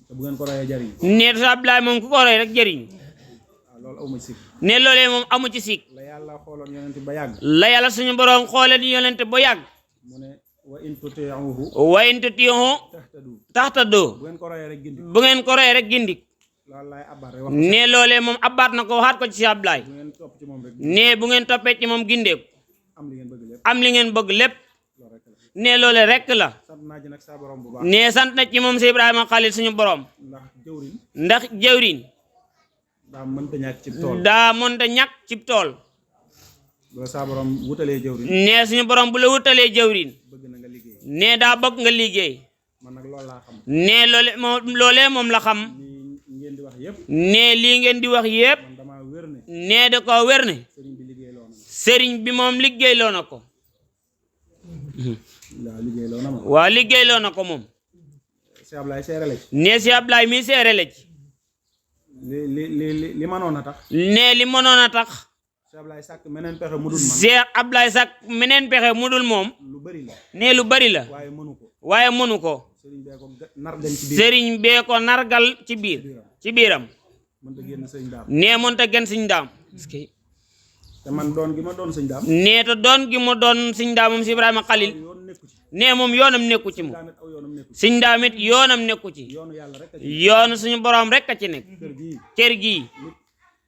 te bu ngeen ko royee jariñ ne Cheikh Ablaye moom ku ko roy rek jëriñ waaw loolu awma ci sikk ne loolee moom amu ci sikk la yàlla xooloon yonent ba yàgg la yàlla suñu borom xoolee di yonent ba yàgg mu ne wa in tuti'uhu wa in tuti'uhu tahtadu tahtadu bu ngeen ko royee rek gindi bu ngeen ko royee rek gindik loolu laay abbaat rek wax ne loolee moom abbaat na ko waxaat ko ci Cheikh Ablaye bu ngeen topp ci moom rek ne bu ngeen toppee ci moom gindeeku am li ngeen bëgg lépp am li ngeen bëgg lépp loolu rek la ne loole rek la sant naa ci nag saa borom bu baax ne sant na ci moom si Ibrahima Khalil suñu borom ndax jëwriñ ndax jëwriñ daa mënta ñàkk ci tool daa mënta ñàkk ci tool bu la saa borom wutalee jëwriñ ne suñu borom bu la wutalee jëwriñ bëgg na nga liggéey ne daa bëgg nga liggéey man nag loolu laa xam ne loolee moom la xam li ngeen di wax yëpp ne lii ngeen di wax yépp man damaa wér ne ne da ko wér ne sëriñ bi liggéey loo na ma sëriñ bi moom liggéeyloo na ko waaw liggéey loo na ma waaw liggéeyloo na ko moom Cheikh Ablaye seere la ci ne si Ablaye mi seere la ci li manoon a tax ne li mënoon a tax Cheikh Ablaye sàkk meneen pexe mu dul man Cheikh Ablaye sax meneen pexe mu dul moom lu bëri la ne lu bari la waaye mënu ko waaye mënu ko sëriñ bee ko nar dañ ci biir sëriñ bee ko nargal ci biiram mënta génn sëñ daam ne mënta gën siñ daam te man doon gi ma doon sëñ daam ne te doon gi mu doon siñ daam moom si Ibrahima Khalil yoon nekku ci ne moom yoonam nekku ci moom daamit aw yoonam nekku ci siñ daamit yoonam nekku ci yoonu yàlla rek a ci yoonu suñu borom rek a ci nekk kër gii kër gii nit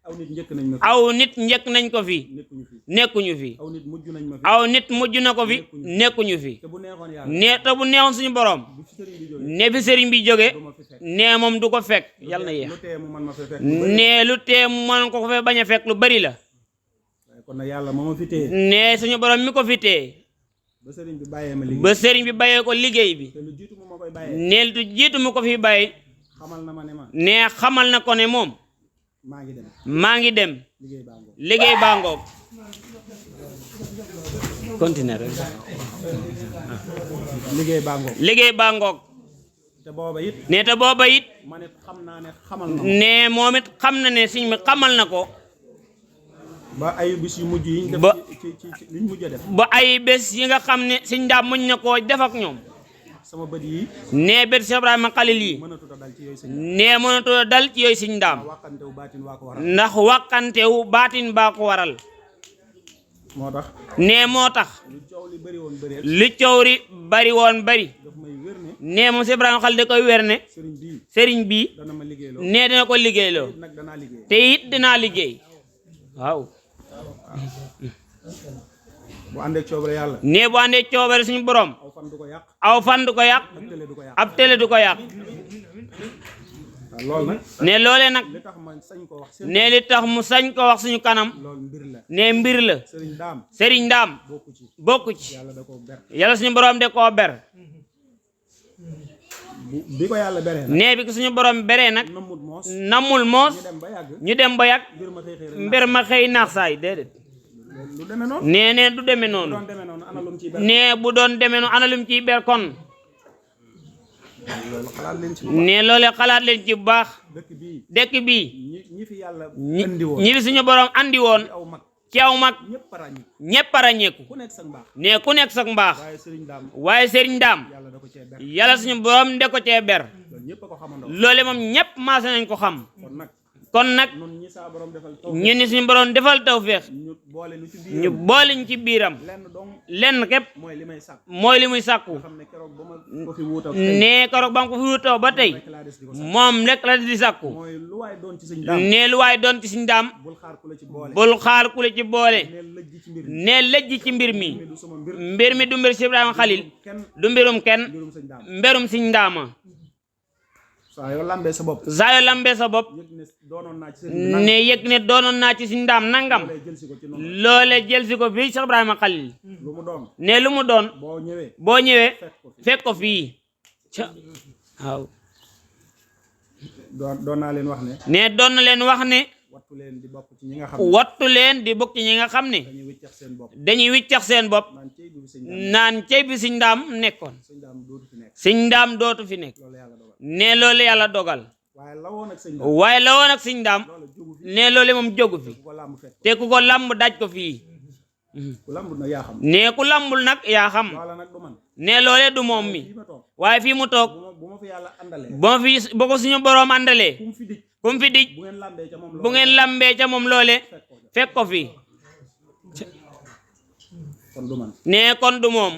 aw nit njëkk nañ ma fi aw nit njëkk nañ ko fi nekkuñu nekkuñu fi fi aw nit mujj nañ ma fi aw nit mujj na ko fi nekkuñu fi te bu neexoon yàlla ne te bu neexoon suñu borom bu fi sëriñ bi jógee ne fi sëriñ bi jóge du ma fi fekk ne moom du ko fekk yàlla na yéex lu tee mu man ma fi fekk ne lu tee man ko fa bañ a fekk lu bari la waaye kon nag yàlla moo ma fi téye ne suñu borom mi ko fi tee ba sëriñ bi bàyyee ma liggéey ba sëriñ bi bàyyee ko liggéey bi te lu jiitu mu ma koy bàyyee ne lu jiitu mu ko fi bàyyi xamal na ma ne ma ne xamal na ko ne moom maa ngi dem maa ngi dem liggéey baa ngoog liggéey baa ngoog continue rek liggéey baa ngoog liggéey baa ngoog te booba it ne te booba it man it xam naa ne xamal na ma ne moom it xam na ne sëñ bi xamal na ko ba ay bis yu mujj yi ñu def ba ci liñ mujj a def ba ay bés yi nga xam ne sëñ Ndaam muñ na koo def ak ñoom sama bët yi ne bët Cheikh Ibrahima Khalil yi mënatut a dal ci yooyu sëñ ne mënatoo a dal ci yooyu sëñ Ndaam wàqantewu baatin waa ko waral ndax wàqantewu baatin baa ko waral moo tax ne moo tax lu coow li bëri woon bëri li coow ri bari woon bari daf may wér ne ne moom Cheikh Ibrahima Khalil da koy wér ne sëriñ bii sëriñ bi dana ma liggéeyloo ne dina ko liggéeyloo nag danaa liggéey te it dinaa liggéey waaw bu àndee coobare yàlla ne bu àndee coobare suñu borom aw fan du ko yàq aw fan du ko yàq ak télé du ko yàq ab télé du ko yàq waaw loolu nag ne loolee nag li tax ma sañ ko wax seen ne li tax mu sañ ko wax suñu kanam loolu mbir la ne mbir la sëriñ daam sëriñ Ndaam bokku ci bokku ci yàlla da koo ber yàlla suñu borom de koo ber bi ko yàlla beree nag ne bi ko suñu borom beree nag namut moos namul moos ñu dem ba yàgg ñu dem ba yàgg mbir ma xëy xëy rek mbir ma xëy naax saay déedéet lu demee noonu nee ne du demee noonu doon demee noonu ana lu mu ciy ber ne bu doon demee noonu ana lum ciy ber kon loolu xalaat leen ci ne loolee xalaat leen ci bu baax dëkk bii dëkk bii ñi fi yàlla ñi indi woon ñi fi suñu borom andi woon ci aw mag ci aw mag ñëpp a ràññi ñépp a ràññeeku ku nekk sa mbaax ne ku nekk sax mbaax waaye sëriñ daam waaye sëriñ Ndaam yàlla da ko cee ber yàlla suñu borom de ko cee ber loolu ñëpp a ko xamandoo loole moom ñépp maase nañ ko xam kon nag kon nag nun ñi saa borom defal taw ñun ni suñu borom defal tawféex ñu boole lu ci ñu biir booliñ ci biiram lenn dong lenn képp mooy li may sàkk mooy li muy sàkku nga xam ne keroog ba ma ko fi wuutal ne keroog ba nga ko fi wutoo ba tey rek laa des di ko sàkk moom rek la di sàkku mooy lu waay doon ci sëñ daam ne lu waaye doon ci suñu Ndaam bul xaar ku la ci boole bul xaar ku la ci boole neel lëjj ci mbir mi ne lëjj ci mbir mi mi du sama mbir mbir mi du mbir Cheikh Ibrahima Khalil kenn du mbirum kenn mbirum sëñ daam mbirum suñu Ndaama saa yoo lambee sa bopp saa yoo lambee sa bopp yëg ne doonoon naa ci sëriñ bi nangam ne yëg ne doonoon naa ci suñu Ndaam nangam lay jël si ko ci noonu loole jël si ko fii Cheikh Ibrahima Khalil lu mu doon ne lu mu doon boo ñëwee boo ñëwee fekk ko fi fekk ko fii ca waaw doon naa leen wax ne ne doon na leen wax ne wattu leen di bokk ci ñi nga xam ne wattu leen di bokk ci ñi nga xam ne dañuy wiccax seen bopp dañuy wiccax seen bopp naan cey bi sëñ daam naan cey bi suñu Ndaam nekkoon sëñ daam dootu fi nekk suñu Ndaam dootu fi nekk loolu yàlla dogal ne loolu yàlla dogal waaye la woon ak sëñ daam waaye la woon ak suñu Ndaam loolu jógu fi ne loolu moom jógu fi ku ko làmb fekk te ku ko lamb daj ko fii ku làmb na yaa xam ne ku lambul nag yaa xam loola nag du man ne loolee du moom mi fii ma toog waaye fii mu toog bu ma fi yàlla àndalee boo ko suñu boroom àndalee ku mu fi dij ku mu fi dij bu ngeen làmbee ca moom bu ngeen lambee ca moom loole fekk fekk ko ko fii kon du man ne kon du moom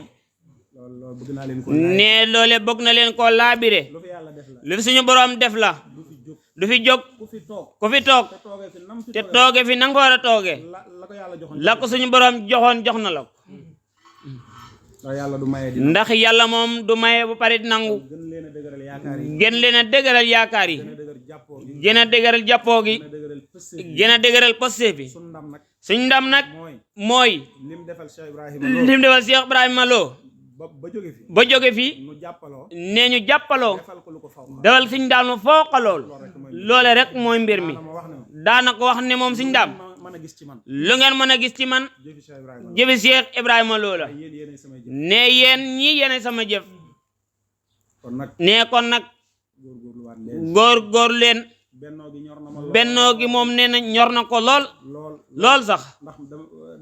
loolu bëgg naa leen ko ne loole bëgg na leen koo laabire lu fi yàlla def la lu fi suñu boroom def la du fi jóg du fi jóg ku fi toog ku fi toog te toogee fi nam fi te tooge fi nanga ko war a tooge la ko yàlla joxoon la ko suñu boroom joxoon jox na la ko ndax yàlla du maye di ndax yàlla moom du maye ba pare di nangu gën leen a dëgëral yaakaar yi gën leen a dëgëral yaakaar yi gën a dëgër jàppoo gi gën a dëgëral jàppoo gi gën a dëgëral pëste gi gën a dëgëral poste bi suñ ndam nag suñ ndam nag mooy mooy lim defal Cheikh Ibrahima Lo lim defal Cheikh Ibrahima Lo ba jóge fi ba jóge fi nu jàppaloo nee ñu jàppaloo defal ko lu ko faw defal suñ daam lu fooqa lool loole rek mooy mbir mi ma wax ne daana ko wax ne moom suñ daam ma mën a gis ci man lu ngeen mën a gis ci man jëfi Cheikh Ibrahima jëfi Cheikh Ibrahima Lo la yéen yéenay samay jëf ne yéen ñii yéene sama jëf kon nag ne kon nag góorgóorlu waat leen góor leen bennoo gi ñor na ma lool bennoo gi moom nee na ñor na ko lool lool lool sax ndax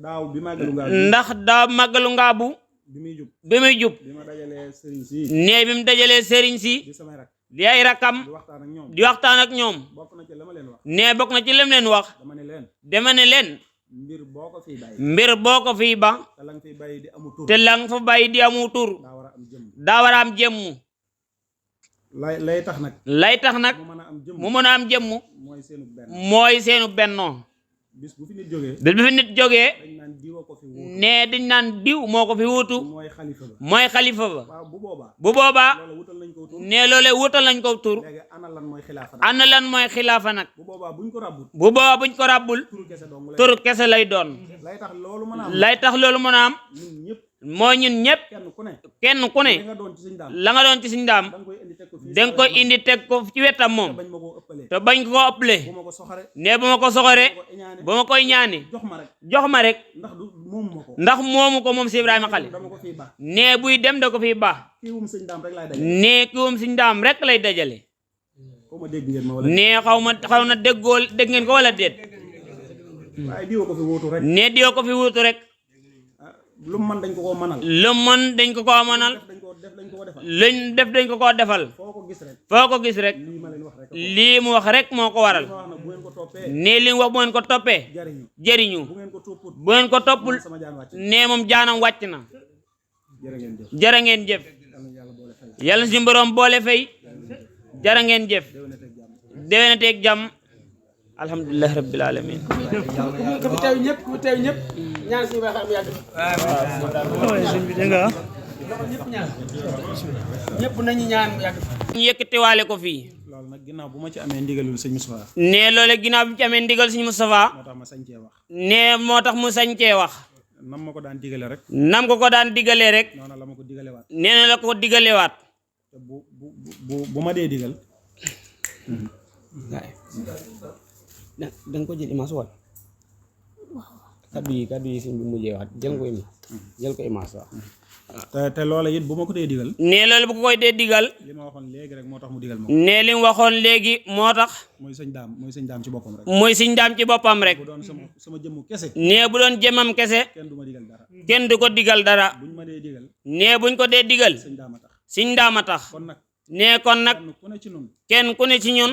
daaw bi màggalu ngaa ndax daa màggalu ngaabu bi muy jub bi muy jub bi ma dajalee sëriñ si ne bi mu dajalee sëriñ si di samay rak di ay rakam di waxtaan ak ñoom di waxtaan ak ñoom bokk na ci la ma leen wax ne bokk na ci lim leen wax dama ne leen dama ne leen mbir boo ko fiy bàyyi mbir boo ko fii ba te la nga fiy bàyyi di amu tur te la nga fa bàyyi di amu tur daa war a am jëmm daa war a am jëmmu lay tax nag lay tax nag mu mën a am jëmm mu mën a am jëmmu mooy seenu benn mooy seenu bennoo bis bu fi nit jógee bis bi fi nit jógee dañ naan diwa ko fi wuutu ne diñ naan diw moo ko fi wuutu mooy xalifa ba mooy xalifa ba waaw bu boobaa bu boobaa loolu wutal nañ ko tur ne loole wutal nañ ko tur léegi ana lan mooy xilaafa nag ana lan mooy xilaafa nag bu boobaa buñ ko rabbut bu boobaa buñ ko ràbbul turu kese dong lay tur kese lay doon lay tax loolu mën a am lay tax loolu mën a am ñun ñëpp mooy ñun ñëpp kenn ku ne kenn ku ne li nga doon ci suñ daam la nga doon ci suñ daam da nga koy indi teg ko danga ko indi teg ko ci wetam moom bañ ma koo ëppalee te bañ ko ëppale bu ma ko soxare ne bu ma ko soxore ko iñaane ba ma koy ñaane jox ma rek jox ma rek ndax du moomu ma ko ndax moomu ko moom si Ibrahima Khalil dama ko fii baax ne buy dem da ko fiy baax kii wum sëñ daam rek laay dajale ne kiwum si ndaam rek lay dajale xaw ma dégg ngeen ma wala ne xaw na dégg ngeen ko wala déet waaye diwa ko fi wóotu rek ne diwa ko fi wuutu rek lu mu mën dañ ko koo mënal lu mën dañ ko koo mënal dañ ko defal luñ def dañ ko koo defal foo ko gis rek foo ko gis rek lii ma leen wax rek lii mu wax rek moo ko waral ma wax na bu ngeen ko toppee ne li mu wax bu ngeen ko toppee jariñu jëriñu bu ngeen ko topput bu ngeen ko toppul sama jaan wàcc ne moom jaanam wàcc na jërë ngeen jëf jërë ngeen jëf yàlla boole fay yàlla suñu borom boole fay jërë ngeen jëf déwénateeg jàmm alhamdulilah rabbil alamin ku fi teew ñëpp ñaan suñu baax am yàgg sëñ bi dégg nga ñëpp nañu ñaan mu yàgg ñu yëkkatiwaale ko fii loolu nag ginnaaw bu ma ci amee ndigalul sëñ Moustapha ne loole ginnaaw bi ci amee ndigal suñu Moustapha moo tax ma sañ cee wax ne moo tax mu sañcee wax nam ma ko daan digale rek nam ko daan digalee rek noonu la ma ko digalewaat nee na la ko digalewaat te bu ma dee digal da nga ko jël image wala kaddu yi sëñ bi mujjee wax jël ko image waaw te loola it bu ma ko dee digal ne loolu bu ko koy dee digal li ma waxoon léegi rek moo tax mu digal ma ne li mu waxoon léegi moo tax mooy sëñ daam ci boppam rek muy siñ daam ci boppam rek bu doon sama jëmmu kese ne bu doon jëmam kese kenn du ma digal dara kenn du ko digal dara buñ ma dee digal ne buñ ko dee digal sëñ daam a tax siñ daam a tax kon nag ne kon nag kenn ku ne ci nun kenn ku ne ci ñun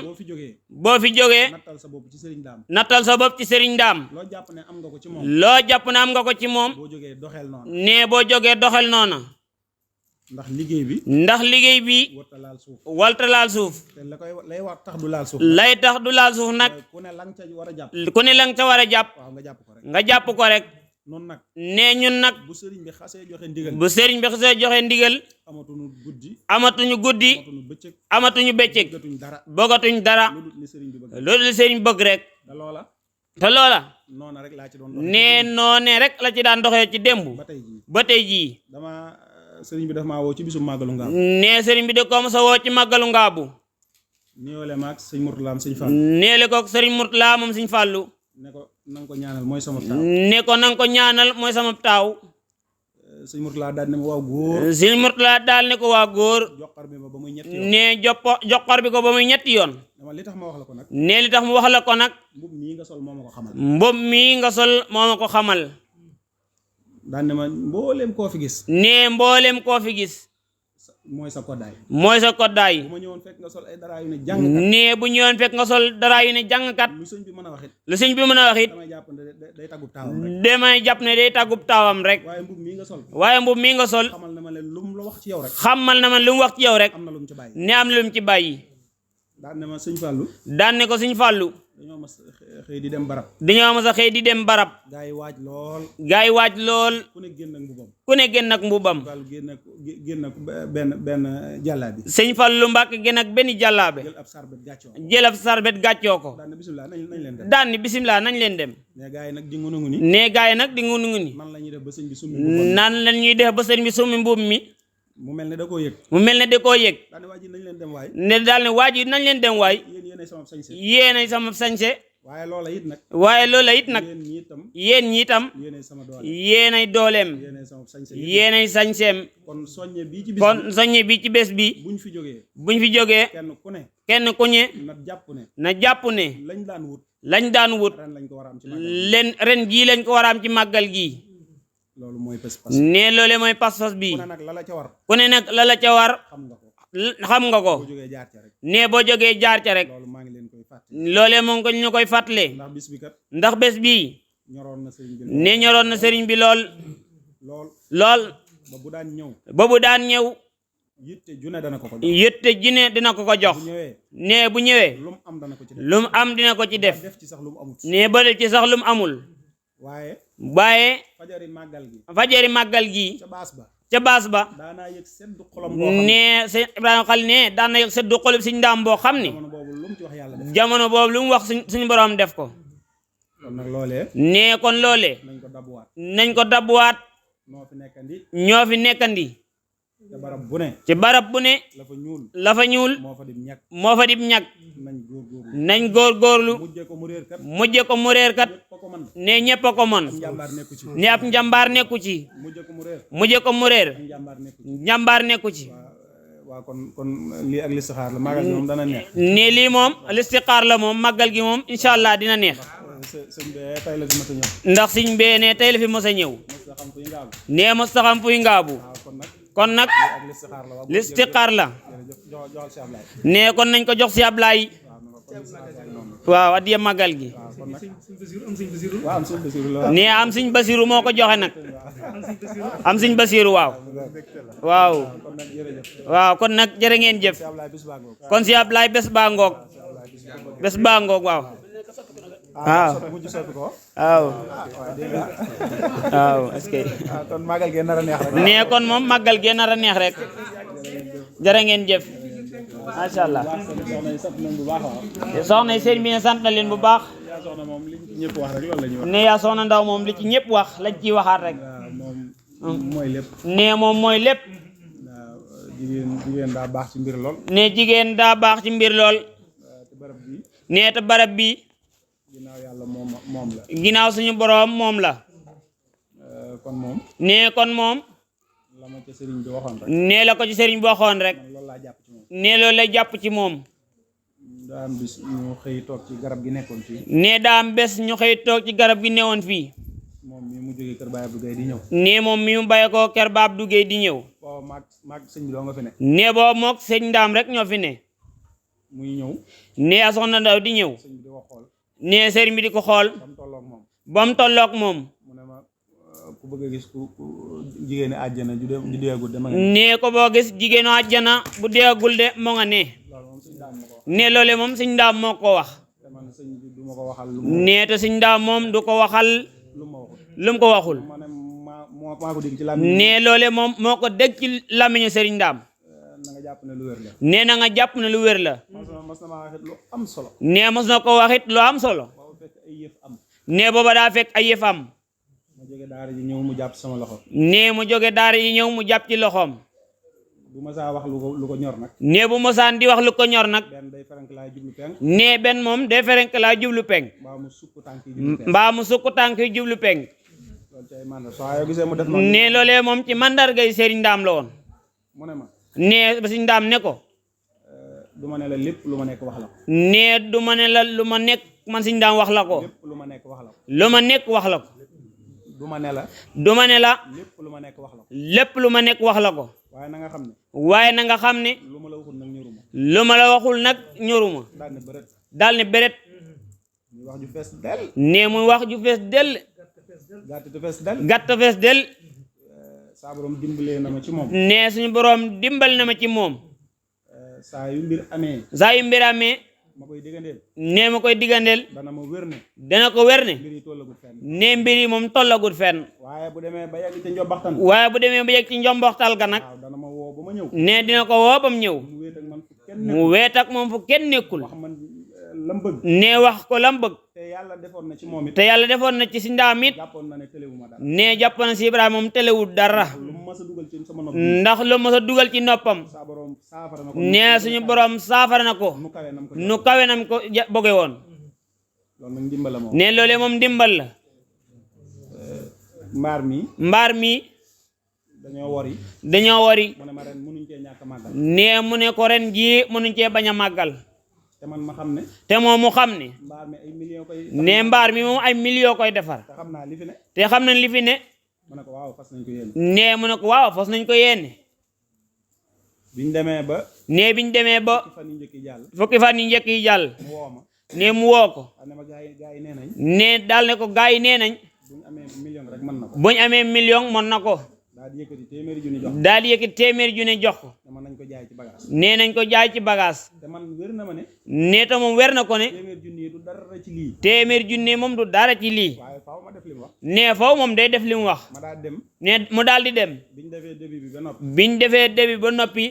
boo fi jógee nattal sa bopp ci sëriñ daam nattal sa bopp ci sëriñ daam loo jàpp ne am nga ko ci moom loo jàpp ne am nga ko ci moom boo jógee doxeel noonu ne boo jógee doxel noona ndax liggéey bi ndax liggéey bi warta laal suuf walta laal suuf te lay wax tax du laal suuf lay tax du laal suuf nag ku ne la nga ca war a jàpp ku ne la nga ca war a jàpp waaw nga jàpp ko rek nga jàpp ko rek noonu nag ne ñun nag bu sëriñ bi xasee joxe ndigal bu sëriñ bi xasee joxe ndigal amatuñu guddi amatuñu guddi amatuñu bëccëg amatuñu bëccëg bëggatuñ dara bëggatuñ dara lu dul li sëriñ bi bëgg loolu la sëriñ bëgg rek da loola te loola noona rek laa ci doon ne noone rek la ci daan doxee ci démb ba tey jii ba tey jii dama sëriñ bi daf maa woo ci bisu màggalu ngaabu ne sëriñ bi de ko sa woo ci màggalu ngaabu néewale maag sëñ Murtalaam sëñ Fall neele ko sëriñ Murtala moom sëñ Fàllu ne ko nanga ko ñaanal mooy sama taaw ne ko nanga ko ñaanal mooy sama taaw sëñ Murtala daal ne ma waaw góor sëñ Murtala daal ne ko waa góor joxar bi ma ba muy ñetti yoon ne joxor bi ko ba muy ñetti yoon dama li tax ma wax la ko nag ne li tax mu wax la ko nag mbub mii nga sol moo ma ko xamal mbob mii nga sol moo ma ko xamal daan ne ma mbooleem koo fi gis ne mboolem koo fi gis mooy sa koddaay mooy sa koddaay bu ma ñëwoon fekk nga sol ay dara yu ne jàng ne bu ñëwoon fekk nga sol dara yu ne jàngkat lu sëñ bi mën a wax it lu sëñ bi mën a wax it damay jàpp ne day tàggub taawam rek damay jàpp ne day tàggub taawam rek waaye mbub mii nga sol waaye mbub mii nga sol xamal na ma leen lu mu la wax ci yow rek xamal na ma lu mu wax ci yow rek am na lu mu ci bàyyi ne am na lu mu ci bàyyi daan ne ma sëñ Fallou daan ne ko sëñ Fàllu dañoo ma xëy di dem barab dañoo mas a xëy di dem barab gaa yi waaj lool gaa yi waaj lool ku ne génn ak mbubam ku ne génn ak mbubam Fallou génn ak benn jàllaa bi sëñ Fallu Mbàkke génn ak benn jàllaabe jël ab sarbet gàccoo jël ab sarbet gàccoo ko daan ne bisimilah nañ leen dem daan ni bisimilah nañ leen dem mais gaa yi nag di ngunu nguni ne gaa yi nag di ngunu nguni nan la ñuy def ba sëñ bi summi mbubam nan la ñuy def ba sëñ bi summi mbub mi mu mel ne da koo yëg mu mel ne da koo yëg daan ne waa ji nañ leen dem waay ne daal ne waaj yi nañ leen dem waay yéenay sama sañse yéenay sama sañse waaye loola it nag waaye loola it nag yéen ñi itam yéen ñi itam yéenay sama doole yéenay dooleem yéenay sama sañse yéenay sañseem kon soññe bii ci bis kon soññe bi ci bés bi buñ fi jógee buñ fi jógee kenn ku ne na jàpp ne na jàpp ne lañ daan wut ren lañ ko war a am ci ren jii lañ ko war a am ci màggal gii loolu mooy pas-pas ne loole mooy pas-pas bi ku ne nag la la ca war ku ne nag la la ca war xam nga ko boo jógee jaar ca rek ne boo jógee jaar ca rek loolu maa ngi leen koy fàtte loole moom ko ñu koy fàttale ndax bis bi kat ndax bés bii ñoroon na sëriñ bi ne ñoroon na sëriñ bi lool ba bu daan ñëw ba bu daan ñëw yitte june dana ko ko jox yitte june dina ko ko jox ne bu ñëwee lu mu am dana ko ci def lu mu am dina ko ci def ci sax lu mu amut ne ba def ci sax lu mu amul waaye fajari màggal gi ca baas ba daanaa yëg seddu xolam ne sëñ Ibrahima Khalil ne daan na yëg seddu xolub suñ ndaam boo xam ne jamono boobu lu mu wax suñu borom def ko kon nag loolee ne kon loolee nañ ko dabbuwaat ñoo fi nekkandi ci barab bu ne ci barab bu ne la fa ñuul moo fa dib ñag nañ góorgóorlu nañ góorgóorlu mujje ko mu réer kat ne ñëpp a ko mën ne ab njàmbaar nekku ci mujje ko mu réer njàmbaar nekku ci waaw kon lii ak listixaar la màggal gi moom dana neex ne lii moom listixaar la moom màggal gi moom incha allah dina neex sëñ bee tey la fi mos a ñëw ndax sëñ bee ne tey la fi mos a ñëw nee mos taxam fuy ngaabu kon nag listixaar la ne kon nañ ko jox si Ablaay waaw addiya màggal gi ne am sëñ Basiru moo ko joxe nag am sëñ Basiru waaw kon nag jërë ngeen jëf kon si Ablaay bés baa ngoog waaw est-ce que kon màggal gee nar a neex rek ne kon moom màggal gee nar a neex rek jërë ngeen jëf macha allah soxna yi sëñ bi ne sant na leen bu baax ne yaa soxna Ndaw moom li ci ñëpp wax lañ ciy waxaat rek mooy lépp ne moom mooy lépp jigéen daa baax ci mbir lool ne jigéen daa baax ci mbir lool ne te barab bi ginnaaw yàlla moom la ginnaaw suñu boroom moom la kon moom ne kon moom la ma ci sëriñ bi waxoon rek ne la ko ci sëriñ bi waxoon rek loolu laa jàpp ci moom ne loolu lay jàpp ci moom daa am bis ñu xëy toog ci garab gi nekkoon fii ne daa am bés ñu xëy toog ci garab gi newoon fii moom mi mu jógee kër Baye Abdou Gueye di ñëw ne moom mi mu bàyyi ko kër Baye Abdou Gueye di ñëw boobu maag sëñ bi doo nga fi ne ne boobu mook sëñ Ndaam rek ñoo fi ne muy ñëw ne a soxna Ndaw di ñëw sëñ bi di ko xool ne sëriñ bi di ko xool ba mu tolloog moom ba mu tolloog moom mu ne ma ku bëgg a gis ku jigéeni àjjana ju deegul de ma nga ne ko boo gis jigéenu àjjana bu deegul de moo nga ne ne loole moom sëñ Ndaam moo ko wax te man sëñ bi du ma ko waxal ne te sëñ Ndaam moom du ko waxal lu mu ko waxul ma ne maa ko dégg ci làmmiñ ne loole moom moo ko dégg ci làmmiñu sëriñ Ndaam na nga jàpp ne lu wér la ne na nga jàpp ne lu wér la mas na maa waxit lu am solo ne mos na ko waxit lu am solo booba fekk ay yëf am ne booba daa fekk ay yëf am ma jóge daara ji ñëw mu jàpp sama loxo ne mu jóge daara yi ñëw mu jàpp ci loxoom bu ma saa wax lu ko ñor nag ne bu mosaan di wax lu ko ñor nag benn day ferenk laay jublu penk ne benn moom day ferenk laa jublu peng mbaa mu sukk tànk yi jublu penk mbaa mu sukk tànk yi jublu peng loolu ci ay mandar soo yoo gisee mu def noonu ne loolee moom ci mandargay sëriñ Ndaam la woon mu ne ma ne ba sëriñ Ndaam ne ko du ma ne la lépp lu ma nekk wax la ko ne du ma ne la lu ma nekk man sëriñ Ndaam wax la ko lépp lu ma nekk wax la ko lu ma nekk wax la ko du ma ne la du ma ne la lépp lu ma nekk wax la ko lépp lu ma nekk wax la ko waaye na nga xam ne waaye na nga xam ne lu ma la waxul nag ñoruma lu ma la waxul nag ñoruma daal ne bërët daal ne beret muy wax ju fees del ne muy wax ju fees dell gàtt te fees del gàtt fees dell saa borom dimbalee na ma ci moom ne suñu boroom dimbal na ma ci moom saa yu mbir amee saa yu mbir amee ma koy diggandeel ne ma koy diggandeel dana ma wér ne dana ko wér ne mbir yi tollagut fenn ne mbir yi moom tollagut fenn waaye bu demee ba yegg ca njobbaxtan waaye bu demee ba yegg ci njomboxtal ga nag waaw dana ma woo ba ma ñëw ne dina ko woo bam ñëw mu wéet ak man fu kenn mu weet ak moom fu kenn nekkul wax man lam bëgg ne wax ko lam bëgg te yàlla defoon na ci moom it te yàlla defoon na ci si Ndaam it jàppoon na ne tëlewuma dara ne jàpp na si Ibrahima moom telewul dara lu mu mas a dugal ci sama nopp ndax lu mos a dugal ci noppam saa borom saafara na ko ne suñu borom saafara na ko nu kawe nam ko nu kawe nam ko bëgge woon loolu nag ndimbal la moom ne loolee moom dimbal la mbaar mi dañoo wori dañoo wari mu ne ma ren mënuñ cee ñàkk a màggal ne mu ne ko ren jii mënuñ cee bañ a màggal te man ma xam ne te moom mu xam ne mbaar mi ay millions koy ne mbaar mi moom ay millions koy defar te xam naa li fi ne te xam nañ li fi ne mu ne ko waaw fas nañ ko yéene ne mu ne ko waaw fas nañ ko yéene biñ demee ba ne biñ demee ba fan yu njëkk yi jàll fukki fan yi njëkk yi jàll mu woo ma ne mu woo ko ne ma gaa yi nee nañ ne daal ne ko gaa yi nee nañ buñ amee million rek mën na ko buñ amee million mën na ko daal di yëkkati téeméeri junni jox daal di yëkkati téeméeri junni jox ko te man nañ ko jaay ci bagage nee nañ ko jaay ci bagage te man wér na ma ne ne te moom wer na ko ne téeméeri junni yi du dara ci lii téeméeri junni moom du dara ci lii waaye faaw ma def li mu wax ne foofu moom day def li mu wax ma daal dem ne mu daal di dem biñ defee début bi ba noppi biñ defee début ba noppi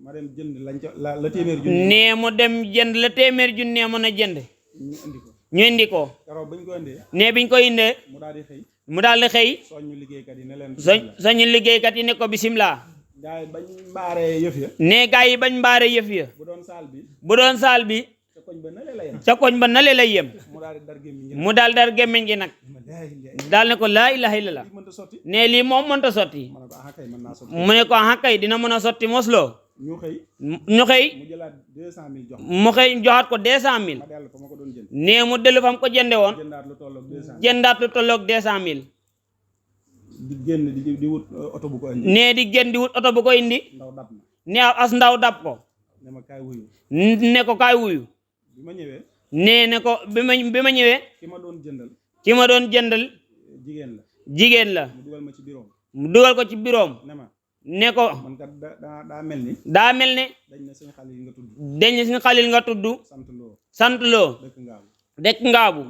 ma dem jënd lañ ca la téeméeri junni ne mu dem jënd la téeméeri junni mën a jënd ñu indi ko ñu indi ko keroog bañ ko indee ne biñ ko indee mu daal di xëy mu daal di xëy soññu liggéeykat yi ne leen soñu liggéeykat yi ne ko bisimilah gaa yi bañ mbaaree yëf ya. ne gaa yi bañ mbaaree yëf ya. bu doon saal bi. bu doon saal bi. ca koñ ba nale la yem. ca koñ ba nale la yem. mu daal di dar gémmiñ gi. mu daal dar gémmiñ gi nag. daal ne ko laa ilaha illallah. ne lii moom mënta sotti. mu ne ko ah kay dina mën a sotti mosloo. ñu xëy. mu jëlaat 200,000 jox mu xëy joxaat ko 200,000. ne mu dellu fa mu ko jënde woon. jëndaat lu tolloog 200,000. di génn di wut oto bu ko indi. ne di génn di wut oto bu ko indi. ndaw dab na. ne as ndaw dab ko. ne ma kaay wuyu. ne ko kaay wuyu. bi ma ñëwee. ne ko bi ma ñëwee. ki ma doon jëndal. ki ma doon jëndal. jigéen la. mu dugal ma ci biroom. mu dugal ko ci biroom. ne ko. man kat daa mel ni. daa mel ne. dañ ne suñu xalil nga tudd. dañ ne suñu xalil nga tudd. sant loo. dëkk ngaabu.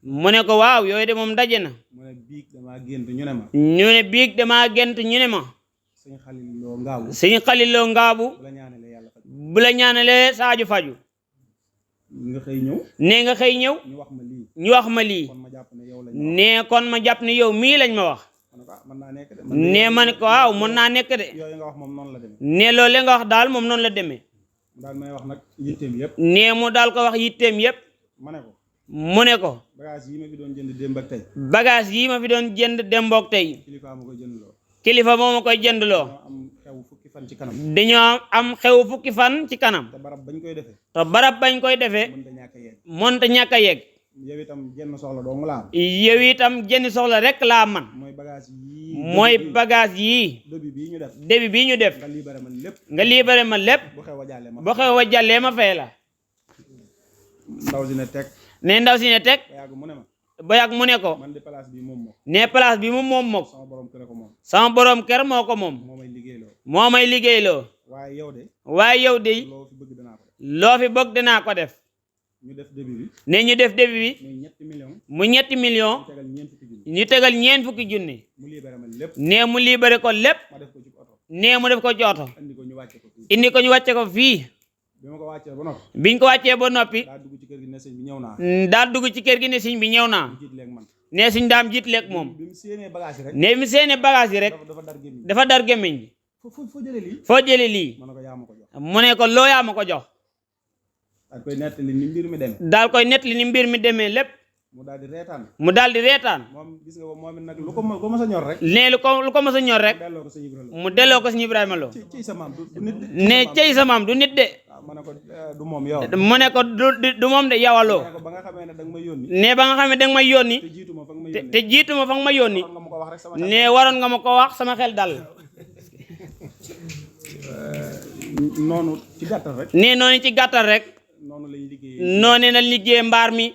mu ne ko waaw yooyu de moom daje na. mu ne biig damaa gént ñu ne ma. ñu ne biig damaa gént ñu ne ma. suñu xalil loo ngaabu. suñu xalil loo ngaabu. bu la ñaanalee saaju faju. nga xëy ñëw. ne nga xëy ñëw. ñu wax ma lii. ne kon ma jàpp ne yow mii lañ ma wax. ne ma ne ko waaw mën naa nekk de. ne loolu nga wax daal moom noonu la demee. ne mu daal ko wax yitteem yépp. mu ne ko. bagage yi ma fi doon jënd démb ak tey. bagage yi ma fi doon jënd démb ak tey. kilifa moo ma koy jëndloo. dañoo am xew fukki fan ci kanam. te barab bañ koy defee. te barab bañ koy defee. mënta ñàkk a yegg. yow itam jenn soxla dong laa am. yow itam jenn soxla rek laa man. mooy bagage yii. début bii ñu def. nga libéré ma lépp. bu xew a jàllee ma fay la. ndaw si ne teg. ne ndaw si ne teg. ba yàgg mu ne ko. ne place bi moom moom sama borom kër moo ko moom. moo may liggéeyloo. waaye yow de. loo fi bëgg dinaa ko def. ne ñu def début bi. mu 7 millions. ñu tegal 4 fukki junni. ne mu libéré ko lépp. ne mu def ko ci oto. indi ko ñu wàcce ko fii. biñ ko wàccee ba noppi. daal dugg ci kër gi ne sëñ bi ñëw naa. ne sëñ daam jiit leeg moom. ne bi mu séenee bagage yi rek. dafa dar gémmiñ bi. foo jëlee lii. mu ne ko loo yaa ma ko jox. daal koy nettali ni mbir mi demee. daal koy nettali ni mbir mi demee lépp. mu daal di reetaan. mu daal di reetaan. moom gis nga moom it nag lu ko mës a ñor rek. ne lu ko mës a ñor rek. mu delloo ko sëñ Ibrahima Lo. cey sa maam du nit de. ne cey sa maam du nit de. mu ne ko du moom yow. mu ne ko du moom de yow aloo. ba nga xamee ne danga may yónni. ne ba nga xamee danga may yónni. te jiituma fa nga ma yónni. ne waroon nga ma ko wax sama xel dal. noonu ci gàttal rek. ne noonu ci gàttal rek. noonu la liggéey mbaar mi.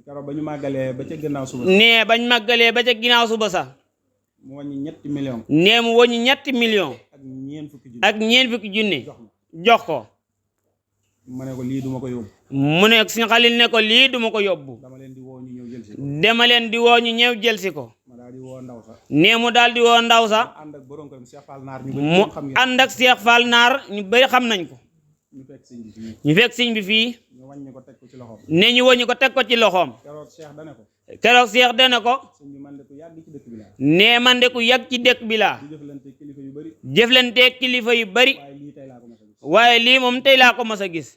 keroog ba ñu màggalee ba ca ginnaaw suba. ne bañ màggalee ba ca ginnaaw suba sax. mu wàññi 7 millions. ne mu wàññi 7 millions. ak 4 fukki junni. jox ko. ma ne ko lii duma ko yóbbu. mu ne si xalil ne ko lii duma ko yóbbu. dama leen di woo ñu ñëw jël si ko. dama leen di woo ñu ñëw jël si ko. ma daal di woo ndaw sa. ne mu daal di woo ndaw sa. mu ànd ak borom këram Cheikh Fall Naar. mu ànd ak Cheikh Fall Naar ñu bëri xam nañ ko. ñu fekk sëñ bi fii. ñu wàññi ko teg ko ci loxoom. ne ñu wàññi ko teg ko ci loxoom. keroog Cheikh dane ko. keroog Cheikh dane ko. sëñ bi man de ku yàgg ci dëkk bi laa. ne man de ku yàgg ci dëkk bi laa. jëflante kilifa yu bëri. waaye lii moom tey laa ko mas a gis.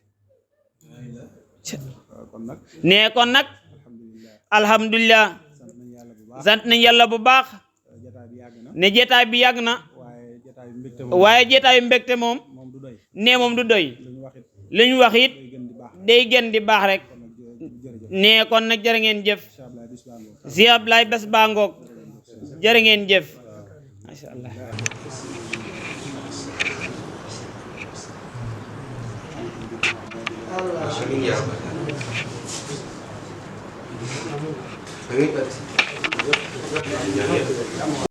ne kon nag. alhamdulilah. sant nañ yàlla bu baax. ne jotaay bi yàgg na. waaye jotaayu mbégte moom. ne moom du doy. li ñu wax it day gën di baax rek. ne kon nag jërë ngeen jëf. si Ablaye bés baa ngoog. jërë ngeen jëf. macha allah.